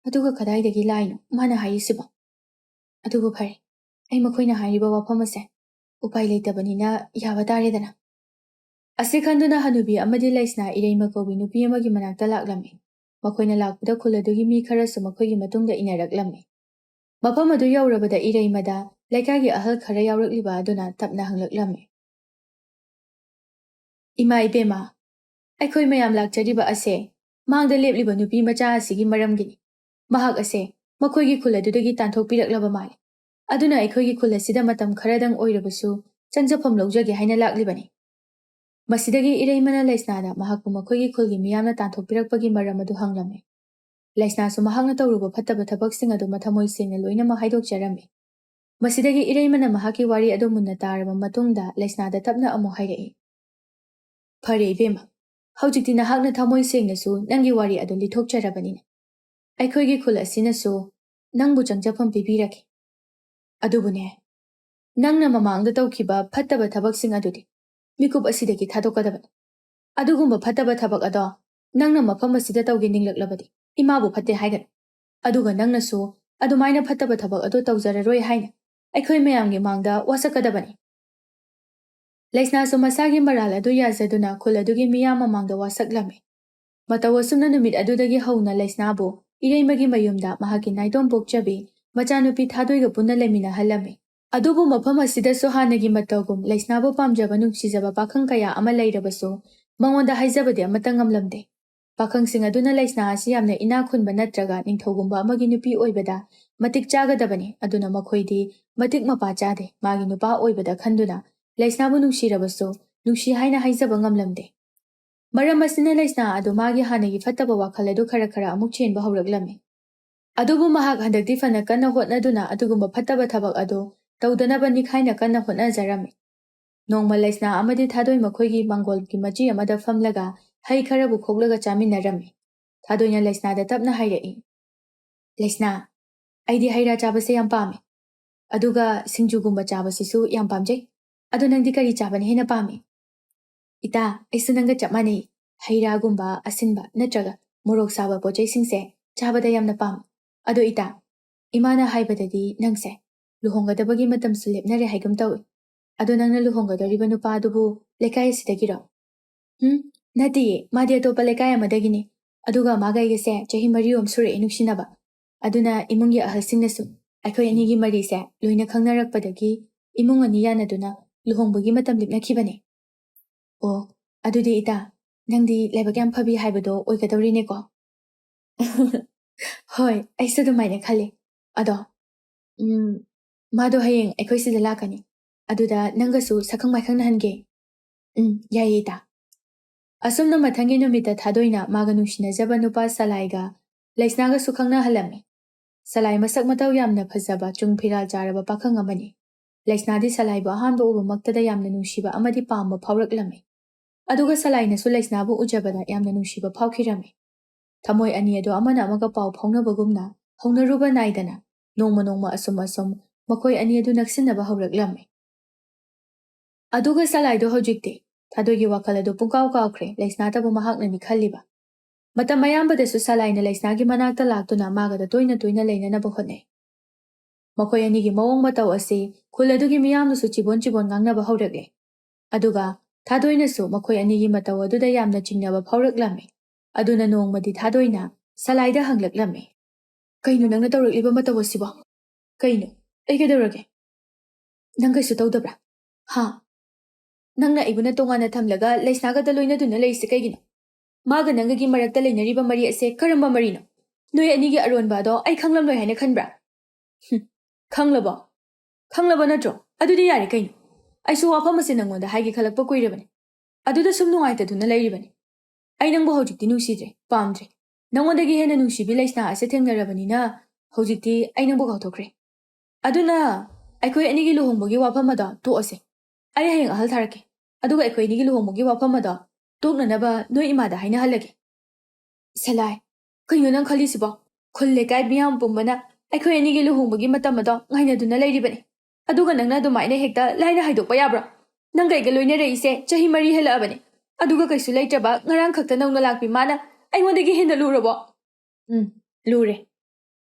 Speaker 1: ꯑꯗꯨꯒ ꯀꯗꯥꯏꯗꯒꯤ ꯂꯥꯏꯅꯣ ꯃꯥꯅ ꯍꯥꯏꯔꯤꯁꯤꯕꯣ? ꯑꯗꯨꯕꯨ ꯐꯔꯦ, ꯑꯩ ꯃꯈꯣꯏꯅ ꯍꯥꯏꯔꯤꯕ ꯋꯥꯐꯝ ꯑꯁꯦ ꯎꯄꯥꯏ ꯂꯩꯇꯕꯅꯤꯅ ꯌꯥꯕ ꯇꯥꯔꯦꯗꯅ꯫ ꯑꯁꯤ ꯈꯟꯗꯨꯅ ꯍꯅꯨꯕꯤ ꯑꯃꯗꯤ ꯂꯩꯁꯅꯥ ꯏꯔꯩꯃ ꯀꯧꯕꯤ ꯅꯨꯄꯤ ꯑꯃꯒꯤ ꯃꯅꯥꯛꯇ ꯂꯥꯛꯂꯝꯃꯤ꯫ ꯃꯈꯣꯏꯅ ꯂꯥꯛꯄꯗ ꯈꯨꯜ ꯑꯗꯨꯒꯤ ꯃꯤ ꯈꯔꯁꯨ ꯃꯈꯣꯏꯒꯤ ꯃꯇꯨꯡꯗ ꯏꯟꯅꯔꯛꯂꯝꯃꯤ꯫ ꯃꯐꯝ ꯑꯗꯨ ꯌꯧꯔꯕꯗ ꯏꯔꯩꯃꯗ ꯂꯩꯀꯥꯏꯒꯤ ꯑꯍꯜ ꯈꯔ ꯌꯥꯎꯔꯛꯂꯤꯕ ꯑꯗꯨꯅ ꯇꯞꯅ ꯍꯪꯂꯛꯂꯝꯃꯤ, "ꯏꯃꯥ ꯏꯕꯦꯝꯃ, ꯑꯩꯈꯣꯏ ꯃꯌꯥꯝ ꯂꯥꯛꯆꯔꯤꯕ ꯑꯁꯦ ꯃꯥꯡꯗ ꯂꯦꯞꯂꯤꯕ ꯅꯨꯄꯤ ꯃꯆꯥ ꯑꯁꯤꯒꯤ ꯃꯔꯝꯒꯤꯅꯤ꯫ ꯃꯍꯥꯛ ꯑꯁꯦ ꯃꯈꯣꯏꯒꯤ ꯈꯨꯜ ꯑꯗꯨꯗꯒꯤ ꯇꯥꯟꯊꯣꯛꯄꯤꯔꯛꯂꯕ ꯃꯥꯜꯂꯤ꯫ ꯑꯗꯨꯅ ꯑꯩꯈꯣꯏꯒꯤ ꯈꯨꯜ ꯑꯁꯤꯗ ꯃꯇꯝ ꯈꯔꯗꯪ ꯑꯣꯏꯔꯕꯁꯨ ꯆꯪꯖꯐꯝ ꯂꯧꯖꯒꯦ ꯍꯥꯏꯅ ꯂꯥꯛꯂꯤꯕꯅꯤ." ꯃꯁꯤꯗꯒꯤ ꯏꯔꯩꯃꯅ ꯂꯩꯁꯅꯥꯗ ꯃꯍꯥꯛꯄꯨ ꯃꯈꯣꯏꯒꯤ ꯈꯨꯜꯒꯤ ꯃꯤꯌꯥꯝꯅ ꯇꯥꯟꯊꯣꯛꯄꯤꯔꯛꯄꯒꯤ ꯃꯔꯝ ꯑꯗꯨ ꯍꯪꯂꯝꯃꯤ꯫ ꯂꯩꯁꯅꯥꯁꯨ ꯃꯍꯥꯛꯅ ꯇꯧꯔꯨꯕ ꯐꯠꯇꯕ ꯊꯕꯛꯁꯤꯡ ꯑꯗꯨ ꯃꯊꯃꯣꯏ ꯁꯦꯡꯅ ꯂꯣꯏꯅꯃꯛ ꯍꯥꯏꯗꯣꯛꯆꯔꯝꯃꯤ꯫ ꯃꯁꯤꯗꯒꯤ ꯏꯔꯩꯃꯅ ꯃꯍꯥꯛꯀꯤ ꯋꯥꯔꯤ ꯑꯗꯨ ꯃꯨꯟꯅ ꯇꯥꯔꯕ ꯃꯇꯨꯡꯗ ꯂꯩꯁꯅꯥꯗ ꯇꯞꯅ ꯑꯃꯨꯛ ꯍꯥꯏꯔꯛꯏ, "ꯐꯔꯦ ꯏꯕꯦꯝꯃ, ꯍꯧꯖꯤꯛꯇꯤ ꯅꯍꯥꯛꯅ ꯊꯃꯣꯏ ꯁꯦꯡꯅꯁꯨ ꯅꯪꯒꯤ ꯋꯥꯔꯤ ꯑꯗꯨ ꯂꯤꯊꯣꯛꯆꯔꯕꯅꯤꯅ ꯑꯩꯈꯣꯏꯒꯤ ꯈꯨꯜ ꯑꯁꯤꯅꯁꯨ ꯅꯪꯕꯨ ꯆꯪꯖꯐꯝ ꯄꯤꯕꯤꯔꯒꯦ꯫ ꯑꯗꯨꯕꯨꯅꯦ, ꯅꯪꯅ ꯃꯃꯥꯡꯗ ꯇꯧꯈꯤꯕ ꯐꯠꯇꯕ ꯊꯕꯛꯁꯤꯡ ꯑꯗꯨꯗꯤ ಮಿಕುಪ್ ಅಸಿದಗಿ ಥಾದೋಕದಬನಿ ಅದುಗುಂಬ ಫತ್ತಬ ಥಬಕ್ ಅದ ನಂಗ್ನ ಮಫಮ್ ಅಸಿದ ತೌಗೆ ನಿಂಗ್ಲಕ್ಲಬದಿ ಇಮಾಬು ಫತ್ತೆ ಹಾಯ್ಗನ ಅದುಗ ನಂಗ್ನಸು ಅದುಮೈನ ಫತ್ತಬ ಥಬಕ್ ಅದು ತೌಜರರೋಯ್ ಹಾಯ್ನ ಐಖೋಯ್ ಮಯಾಂಗೆ ಮಾಂಗ್ದ ವಾಸಕದಬನಿ ಲೈಸ್ನಾಸು ಮಸಾಗಿ ಮರಾಲ್ ಅದು ಯಾಜದುನ ಖುಲ್ ಅದುಗೆ ಮಿಯಾಮ ಮಾಂಗ್ದ ವಾಸಕ್ಲಮೆ ಮತವಸುನ ನುಮಿತ್ ಅದುದಗಿ ಹೌನ ಲೈಸ್ನಾಬು ಇರೈಮಗಿ ಮಯುಮ್ದ ಮಹಾಕಿ ನೈದೋಂ ಪೋಕ್ಚಬಿ ಮಚಾನುಪಿ ಥಾದೋಯ್ಗ ಪುನ್ನ ಲೆಮಿನ ಹಲ್ಲಮೆ ಅದುಬು ಮಫಮ್ ಅಸಿದಸು ಹಾನಗಿ ಮತ್ತೌಗುಂ ಲೈಸ್ನಾಬು ಪಾಮ್ಜಬ ನುಂಗ್ಸಿಜಬ ಪಾಖಂಗ್ ಕಯಾ ಅಮ ಲೈರಬಸು ಮಂಗೋಂದ ಹೈಜಬದಿ ಅಮತ ngамಲಮ್ದೆ ಪಾಖಂಗ್ಸಿಂಗ್ ಅದುನ ಲೈಸ್ನಾ ಅಸಿ ಯಾಮ್ನ ಇನಾ ಖುನ್ಬ ನತ್ರಗ ನಿಂಗ್ಥೌಗುಂಬ ಅಮಗಿ ನುಪಿ ಒಯ್ಬದ ಮತಿಕ್ ಚಾಗದಬನಿ ಅದುನ ಮಖೋಯ್ದಿ ಮತಿಕ್ ಮಪಾ ಚಾದೆ ಮಾಗಿ ನುಪಾ ಒಯ್ಬದ ಖಂದುನ ಲೈಸ್ನಾಬು ನುಂಗ್ಸಿರಬಸು ನುಂಗ್ಸಿ ಹಾಯ್ನ ಹೈಜಬ ngамಲಮ್ದೆ ಮರಂ ಅಸಿನ ಲೈಸ್ನಾ ಅದು ಮಾಗಿ ಹಾನಗಿ ಫತ್ತಬ ವಾಖಲ್ ಅದು ಖರ ಖರ ಅಮುಕ್ ಚೇನ್ಬ ಹೌರಕ್ಲಮ್ಮೆ ಅದುಬು ಮಹಾಕ್ ಹಂದಕ್ತಿ ಫನ ಕನ್ನ ಹೊತ್ನದುನ ಅದುಗುಂಬ ಫತ್ತಬ ಥಬಕ್ ಅದು ತೌದನಬ ನಿಖಾಯ್ನ ಕನ್ನ ಹೊತ್ನಜರಮ್ಮೆ ನೋಂಗ್ಮ ಲೈಸ್ನಾ Amedy ಥಾದೋಯ್ ಮಖೋಯ್ಗಿ ಮಂಗೋಲ್ಗಿ ಮಚಿ ಅಮದ ಫಮ್ಲಗ high ಖರಬು ಖೋಗ್ಲಗ ಚಾಮಿನ್ನರಮ್ಮೆ ಥಾದೋಯ್ನ ಲೈಸ್ನಾದ ತಪ್ನ ಹೈರಯಿ ಲೈಸ್ನಾ ID ಹೈರಾ ಚಾಬಸೆ yam ಪಾಮೆ ಅದುಗ ಸಿಂಜುಗುಂಬ ಚಾಬಸಿಸು yam ಪಾಮ್ಜೈ ಅದು ನಂಗ್ದಿ ಕರಿ ಚಾಬನೆ ಹೇನ ಪಾಮೆ ಇತಾ ಐಸು ನಂಗ ಚಪ್ ಮಾನೈ ಹೈರಾಗುಂಬ ಅಸಿನ್ಬ ನತ್ರಗ ಮೊರೋಕ್ ಸಾಬ ಪೋಚೈ ಸಿಂಗ್ಸೆ ಚಾಬದ ಯಾಮ್ನ ಪಾಮ್ ಅದು ಇತಾ ಇಮಾನ ಹೈಬದದಿ ನಂಗ್ಸೆ ಲುಹೋಂಗದಬಗಿ ಮತಂಸು ಲೆಪ್ನರೆ ಹೈಗಂ ತೌಯಿ ಅದು ನಂಗ್ನ ಲುಹೋಂಗದರಿಬ ನುಪಾ ಅದುಬು ಲೆಕಾಯ ಸಿದಗಿರೋ ನತಿಯೇ ಮಾದಿ ಅತೋಪ ಲೆಕಾಯ ಮದಗಿನಿ ಅದುಗ ಮಾಗೈಗೆಸೆ ಚಹಿ ಮರಿಯೋಂ ಸುರೆ ನುಕ್ಸಿನಬ ಅದುನ ಇಮುಂಗಿ ಅಹಲ್ಸಿಂಗ್ನಸು ಐಖೋಯ್ ಅನಿಗಿ ಮರಿಸೆ ಲೋಯ್ನ ಖಂಗ್ನರಕ್ಪದಗಿ ಇಮುಂಗ್ ಅನಿ ಯಾನದುನ ಲುಹೋಂಬಗಿ ಮತಂ ಲಿಪ್ನಖಿಬನೆ ಓ ಅದುದಿ ಇತಾ ನಂಗ್ದಿ ಲೈಬಕ್ ಯಾಮ್ ಫಬಿ ಹೈಬದೋ ಒಯ್ಗದೌರಿನೆಕೋ
Speaker 2: ꯍꯣꯏ ꯑꯩꯁꯨ ꯑꯗꯨꯃꯥꯏꯅ ꯈꯜꯂꯤ ꯑꯗꯣ ꯃꯥꯗꯣ ꯍꯌꯦꯡ ꯑꯩꯈꯣꯏ ꯁꯤꯗ ꯂꯥꯛꯀꯅꯤ ꯑꯗꯨꯗ ꯅꯪꯒꯁꯨ ꯁꯛꯈꯪ ꯃꯥꯏꯈꯪꯅꯍꯟꯒꯦ ꯌꯥꯏꯌꯦ ꯏꯇꯥ ꯑꯁꯨꯝꯅ ꯃꯊꯪꯒꯤ ꯅꯨꯃꯤꯠꯇ ꯊꯥꯗꯣꯏꯅ ꯃꯥꯒ ꯅꯨꯡꯁꯤꯅꯖꯕ ꯅꯨꯄꯥ ꯁꯂꯥꯏꯒ ꯂꯩꯁꯅꯥꯒꯁꯨ ꯈꯪꯅꯍꯜꯂꯝꯃꯤ ꯁꯂꯥꯏ ꯃꯁꯛ ꯃꯇꯧ ꯌꯥꯝꯅ ꯐꯖꯕ ꯆꯨꯡ ꯐꯤꯔꯥꯜ ꯆꯥꯔꯕ ꯄꯥꯈꯪ ꯑꯃꯅꯤ ꯂꯩꯁꯅꯥꯗꯤ ꯁꯂꯥꯏꯕꯨ ꯑꯍꯥꯟꯕ ꯎꯕꯃꯛꯇꯗ ꯌꯥꯝꯅ ꯅꯨꯡꯁꯤꯕ ꯑꯃꯗꯤ ꯄꯥꯝꯕ ꯐꯥꯎꯔꯛꯂꯝꯃꯤ ꯑꯗꯨꯒ ꯁꯂꯥꯏꯅꯁꯨ ꯂꯩꯁꯅꯥꯕꯨ ꯎꯖꯕꯗ ꯌꯥꯝꯅ ꯅꯨꯡꯁꯤꯕ ꯐꯥꯎꯈꯤꯔꯝꯃꯤ ꯊꯃꯣꯏ ꯑꯅꯤ ꯑꯗꯨ ꯑꯃꯅ ꯑꯃꯒ ꯄꯥꯎ ꯐꯥꯎꯅꯕꯒꯨꯝꯅ ꯍꯧꯅꯔꯨꯕ ꯅꯥꯏꯗꯅ ꯅꯣꯡꯃ ꯑꯁꯨꯝ ꯃꯈꯣꯏ ꯑꯅꯤ ꯑꯗꯨ ꯅꯛꯁꯤꯟꯅꯕ ꯍꯧꯔꯛꯂꯝꯃꯤ ꯑꯗꯨꯒ ꯁꯂꯥꯏꯗꯣ ꯍꯧꯖꯤꯛꯇꯤ ꯊꯥꯗꯣꯏꯒꯤ ꯋꯥꯈꯜ ꯑꯗꯨ ꯄꯨꯡꯀꯥꯎ ꯀꯥꯎꯈ꯭ꯔꯦ ꯂꯩꯁꯅꯥꯇꯕꯨ ꯃꯍꯥꯛꯅꯅꯤ ꯈꯜꯂꯤꯕ ꯃꯇꯝ ꯑꯌꯥꯝꯕꯗꯁꯨ ꯁꯂꯥꯏꯅ ꯂꯩꯁꯅꯥꯒꯤ ꯃꯅꯥꯛꯇ ꯂꯥꯛꯇꯨꯅ ꯃꯥꯒꯗ ꯇꯣꯏꯅ ꯂꯩꯅꯅꯕ ꯍꯣꯠꯅꯩ ꯃꯈꯣꯏ ꯑꯅꯤꯒꯤ ꯃꯑꯣꯡ ꯃꯇꯧ ꯑꯁꯤ ꯈꯨꯜ ꯑꯗꯨꯒꯤ ꯃꯤꯌꯥꯝꯅꯁꯨ ꯆꯤꯕꯣꯟ ꯉꯥꯡꯅꯕ ꯍꯧꯔꯛꯂꯦ ꯑꯗꯨꯒ ꯊꯥꯗꯣꯏꯅꯁꯨ ꯃꯈꯣꯏ ꯑꯅꯤꯒꯤ ꯃꯇꯧ ꯑꯗꯨꯗ ꯌꯥꯝꯅ ꯆꯤꯡꯅꯕ ꯐꯥꯎꯔꯛꯂꯝꯃꯤ ꯑꯗꯨꯅ ꯅꯣꯡꯃꯗꯤ ꯊꯥꯗꯣꯏꯅ ꯁꯂꯥꯏꯗ ꯍꯪꯂꯛꯂꯝꯃꯤ ꯀꯩꯅꯣ ꯅꯪꯅ ꯇꯧꯔꯛꯂꯤꯕ ꯃꯇꯧ ꯑꯁꯤꯕꯣ ꯀꯩꯅꯣ ꯑꯩ ꯀꯩꯗꯧꯔꯒꯦ ꯅꯪ ꯀꯩꯁꯨ ꯇꯧꯗꯕ꯭ꯔꯥ ꯅꯪꯅ ꯑꯩꯕꯨꯅ ꯇꯣꯉꯥꯟꯅ ꯊꯝꯂꯒ ꯂꯩꯁꯅꯥꯒꯗ ꯂꯣꯏꯅꯗꯨꯅ ꯂꯩꯔꯤꯁꯦ ꯀꯩꯒꯤꯅꯣ ꯃꯥꯒ ꯅꯪꯒꯒꯤ ꯃꯔꯛꯇ ꯂꯩꯅꯔꯤꯕ ꯃꯔꯤ ꯑꯁꯦ ꯀꯔꯝꯕ ꯃꯔꯤꯅꯣ ꯅꯣꯏ ꯑꯅꯤꯒꯤ ꯑꯔꯣꯟꯕ ꯑꯗꯣ ꯑꯩ ꯈꯪꯂꯝꯂꯣꯏ ꯍꯥꯏꯅ ꯈꯟꯕ꯭ꯔꯥ ꯈꯪꯂꯕ ꯅꯠꯇ꯭ꯔꯣ ꯑꯗꯨꯗꯤ ꯌꯥꯔꯦ ꯀꯩꯅꯣ ꯑꯩꯁꯨ ꯋꯥꯐꯝ ꯑꯁꯤ ꯅꯪꯉꯣꯟꯗ ꯍꯥꯏꯒꯦ ꯈꯜꯂꯛꯄ ꯀꯨꯏꯔꯕꯅꯤ ꯑꯗꯨꯗ ꯁꯨꯝ ꯅꯨꯡꯉꯥꯏꯇꯗꯨꯅ ꯂꯩꯔꯤꯕꯅꯤ ꯑꯩ ꯅꯪꯕꯨ ꯍꯧꯖꯤꯛꯇꯤ ꯅꯨꯡꯁꯤꯗ꯭ꯔꯦ ꯄꯥꯝꯗ꯭ꯔꯦ ꯅꯪꯉꯣꯟꯗꯒꯤ ꯍꯦꯟꯅ ꯅꯨꯡꯁꯤꯕꯤ ꯂꯩꯁꯅꯥ ꯑꯁꯦ ꯊꯦꯡꯅꯔꯕꯅꯤꯅ ꯍꯧꯖꯤꯛꯇꯤ ꯑꯩ ꯅꯪꯕꯨ ꯀꯥꯎꯊꯣꯛꯈ꯭ꯔꯦ ꯑꯗꯨꯅ ꯑꯩꯈꯣꯏ ꯑꯅꯤꯒꯤ ꯂꯨꯍꯣꯡꯕꯒꯤ ꯋꯥꯐꯝ ꯑꯗꯣ ꯇꯣꯛꯑꯁꯦ ꯑꯩ ꯍꯌꯦꯡ ꯑꯍꯜ ꯊꯥꯔꯛꯀꯦ ꯑꯗꯨꯒ ꯑꯩꯈꯣꯏ ꯑꯅꯤꯒꯤ ꯂꯨꯍꯣꯡꯕꯒꯤ ꯋꯥꯐꯝ ꯑꯗꯣ ꯇꯣꯛꯅꯅꯕ ꯅꯣꯏ ꯏꯃꯥꯗ ꯍꯥꯏꯅꯍꯜꯂꯒꯦ ꯁꯂꯥꯏ ꯀꯩꯅꯣ ꯅꯪ ꯈꯜꯂꯤꯁꯤꯕꯣ ꯈꯨꯜ ꯂꯩꯀꯥꯏ ꯃꯤꯌꯥꯝ ꯄꯨꯝꯕꯅ ꯑꯩꯈꯣꯏ ꯑꯅꯤꯒꯤ ꯂꯨꯍꯣꯡꯕꯒꯤ ꯃꯇꯝ ꯑꯗꯣ ꯉꯥꯏꯅꯗꯨꯅ ꯂꯩꯔꯤꯕꯅꯤ ꯑꯗꯨꯒ ꯅꯪꯅ ꯑꯗꯨꯃꯥꯏꯅ ꯍꯦꯛꯇ ꯂꯥꯏꯅ ꯍꯥꯏꯗꯣꯛꯄ ꯌꯥꯕ꯭ꯔꯣ ꯅꯪꯒ ꯑꯩꯒ ꯂꯣꯏꯅꯔꯛꯏꯁꯦ ꯆꯍꯤ 4 ꯍꯦꯜꯂꯛꯑꯕꯅꯤ ꯑꯗꯨꯒ ꯀꯩꯁꯨ ꯂꯩꯇ꯭ꯔꯕ ꯉꯔꯥꯡ ꯈꯛꯇ ꯅꯧꯅ ꯂꯥꯛꯄꯤ ꯃꯥꯅ ꯑꯩꯉꯣꯟꯗꯒꯤ ꯍꯦꯟꯅ ꯂꯨꯔꯕꯣ ꯂꯨꯔꯦ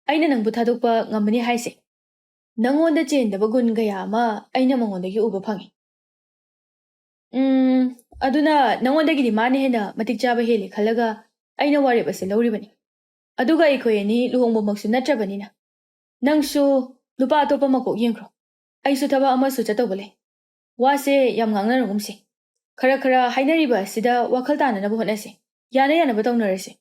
Speaker 2: ꯑꯩꯅ ꯅꯪꯕꯨ ꯊꯥꯗꯣꯛꯄ ꯉꯝꯃꯅꯤ ꯍꯥꯏꯁꯦ ꯅꯪꯉꯣꯟꯗ ꯆꯦꯟꯗꯕ ꯒꯨꯟ ꯀꯌꯥ ꯑꯃ ꯑꯩꯅ ꯃꯉꯣꯟꯗꯒꯤ ꯎꯕ ꯐꯪꯉꯤ ꯑꯗꯨꯅ ꯅꯪꯉꯣꯟꯗꯒꯤꯗꯤ ꯃꯥꯅ ꯍꯦꯟꯅ ꯃꯇꯤꯛ ꯆꯥꯕ ꯍꯦꯜꯂꯤ ꯈꯜꯂꯒ ꯑꯩꯅ ꯋꯥꯔꯦꯞ ꯑꯁꯤ ꯂꯧꯔꯤꯕꯅꯤ ꯑꯗꯨꯒ ꯑꯩꯈꯣꯏ ꯑꯅꯤ ꯂꯨꯍꯣꯡꯕꯃꯛꯁꯨ ꯅꯠꯇ꯭ꯔꯕꯅꯤꯅ ꯅꯪꯁꯨ ꯅꯨꯄꯥ ꯑꯇꯣꯞꯄ ꯃꯀꯣꯛ ꯌꯦꯡꯈ꯭ꯔꯣ ꯑꯩꯁꯨ ꯊꯕꯛ ꯑꯃꯁꯨ ꯆꯠꯇꯧꯕ ꯂꯩ ꯋꯥꯁꯦ ꯌꯥꯝ ꯉꯥꯡꯅꯔꯒꯨꯝꯁꯦ ꯈꯔ ꯍꯥꯏꯅꯔꯤꯕ ꯑꯁꯤꯗ ꯋꯥꯈꯜ ꯇꯥꯅꯅꯕ ꯍꯣꯠꯅꯁꯦ ꯌꯥꯅꯕ ꯇꯧꯅꯔꯁꯦ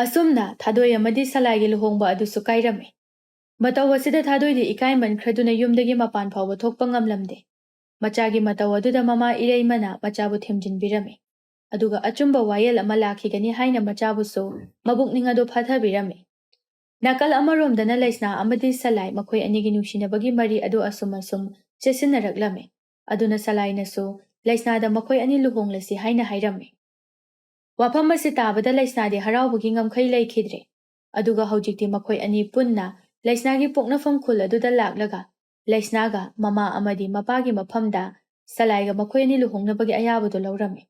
Speaker 2: ꯑꯁꯨꯝꯅ ꯊꯥꯗꯣꯏ ꯑꯃꯗꯤ ꯁꯂꯥꯏꯒꯤ ꯂꯨꯍꯣꯡꯕ ꯑꯗꯨꯁꯨ ꯀꯥꯏꯔꯝꯃꯤ ꯃꯇꯧ ꯑꯁꯤꯗ ꯊꯥꯗꯣꯏꯗꯤ ꯏꯀꯥꯏꯃꯟꯈ꯭ꯔꯗꯨꯅ ꯌꯨꯝꯗꯒꯤ ꯃꯄꯥꯟ ꯐꯥꯎꯕ ꯊꯣꯛꯄ ꯉꯝꯂꯝꯗꯦ ꯃꯆꯥꯒꯤ ꯃꯇꯧ ꯑꯗꯨꯗ ꯃꯃꯥ ꯏꯔꯩꯃꯅ ꯃꯆꯥꯕꯨ ꯊꯦꯝꯖꯤꯟꯕꯤꯔꯝꯃꯤ ꯑꯗꯨꯒ ꯑꯆꯨꯝꯕ ꯋꯥꯌꯦꯜ ꯑꯃ ꯂꯥꯛꯈꯤꯒꯅꯤ ꯍꯥꯏꯅ ꯃꯆꯥꯕꯨꯁꯨ ꯃꯕꯨꯛꯅꯤꯡ ꯑꯗꯨ ꯐꯥꯊꯕꯤꯔꯝꯃꯤ ꯅꯥꯀꯜ ꯑꯃꯔꯣꯝꯗꯅ ꯂꯩꯁꯅꯥ ꯑꯃꯗꯤ ꯁꯂꯥꯏ ꯃꯈꯣꯏ ꯑꯅꯤꯒꯤ ꯅꯨꯡꯁꯤꯅꯕꯒꯤ ꯃꯔꯤ ꯑꯗꯨ ꯑꯁꯨꯝ ꯆꯦꯠꯁꯤꯟꯅꯔꯛꯂꯝꯃꯤ ꯑꯗꯨꯅ ꯁꯂꯥꯏꯅꯁꯨ ꯂꯩꯁꯅꯥꯗ ꯃꯈꯣꯏ ꯑꯅꯤ ꯂꯨꯍꯣꯡꯂꯁꯤ ꯍꯥꯏꯅ ꯍꯥꯏꯔꯝꯃꯤ ꯋꯥꯐꯝ ꯑꯁꯤ ꯇꯥꯕꯗ ꯂꯩꯁꯅꯥꯗꯤ ꯍꯔꯥꯎꯕꯒꯤ ꯉꯝꯈꯩ ꯂꯩꯈꯤꯗ꯭ꯔꯦ ꯑꯗꯨꯒ ꯍꯧꯖꯤꯛꯇꯤ ꯃꯈꯣꯏ ꯑꯅꯤ ꯄꯨꯟꯅ ꯂꯩꯁꯅꯥꯒꯤ ꯄꯣꯛꯅꯐꯝ ꯈꯨꯜ ꯑꯗꯨꯗ ꯂꯥꯛꯂꯒ ꯂꯩꯁꯅꯥꯒ ꯃꯃꯥ ꯑꯃꯗꯤ ꯃꯄꯥꯒꯤ ꯃꯐꯝꯗ ꯁꯂꯥꯏꯒ ꯃꯈꯣꯏ ꯑꯅꯤ ꯂꯨꯍꯣꯡꯅꯕꯒꯤ ꯑꯌꯥꯕꯗꯨ ꯂꯧꯔꯝꯃꯤ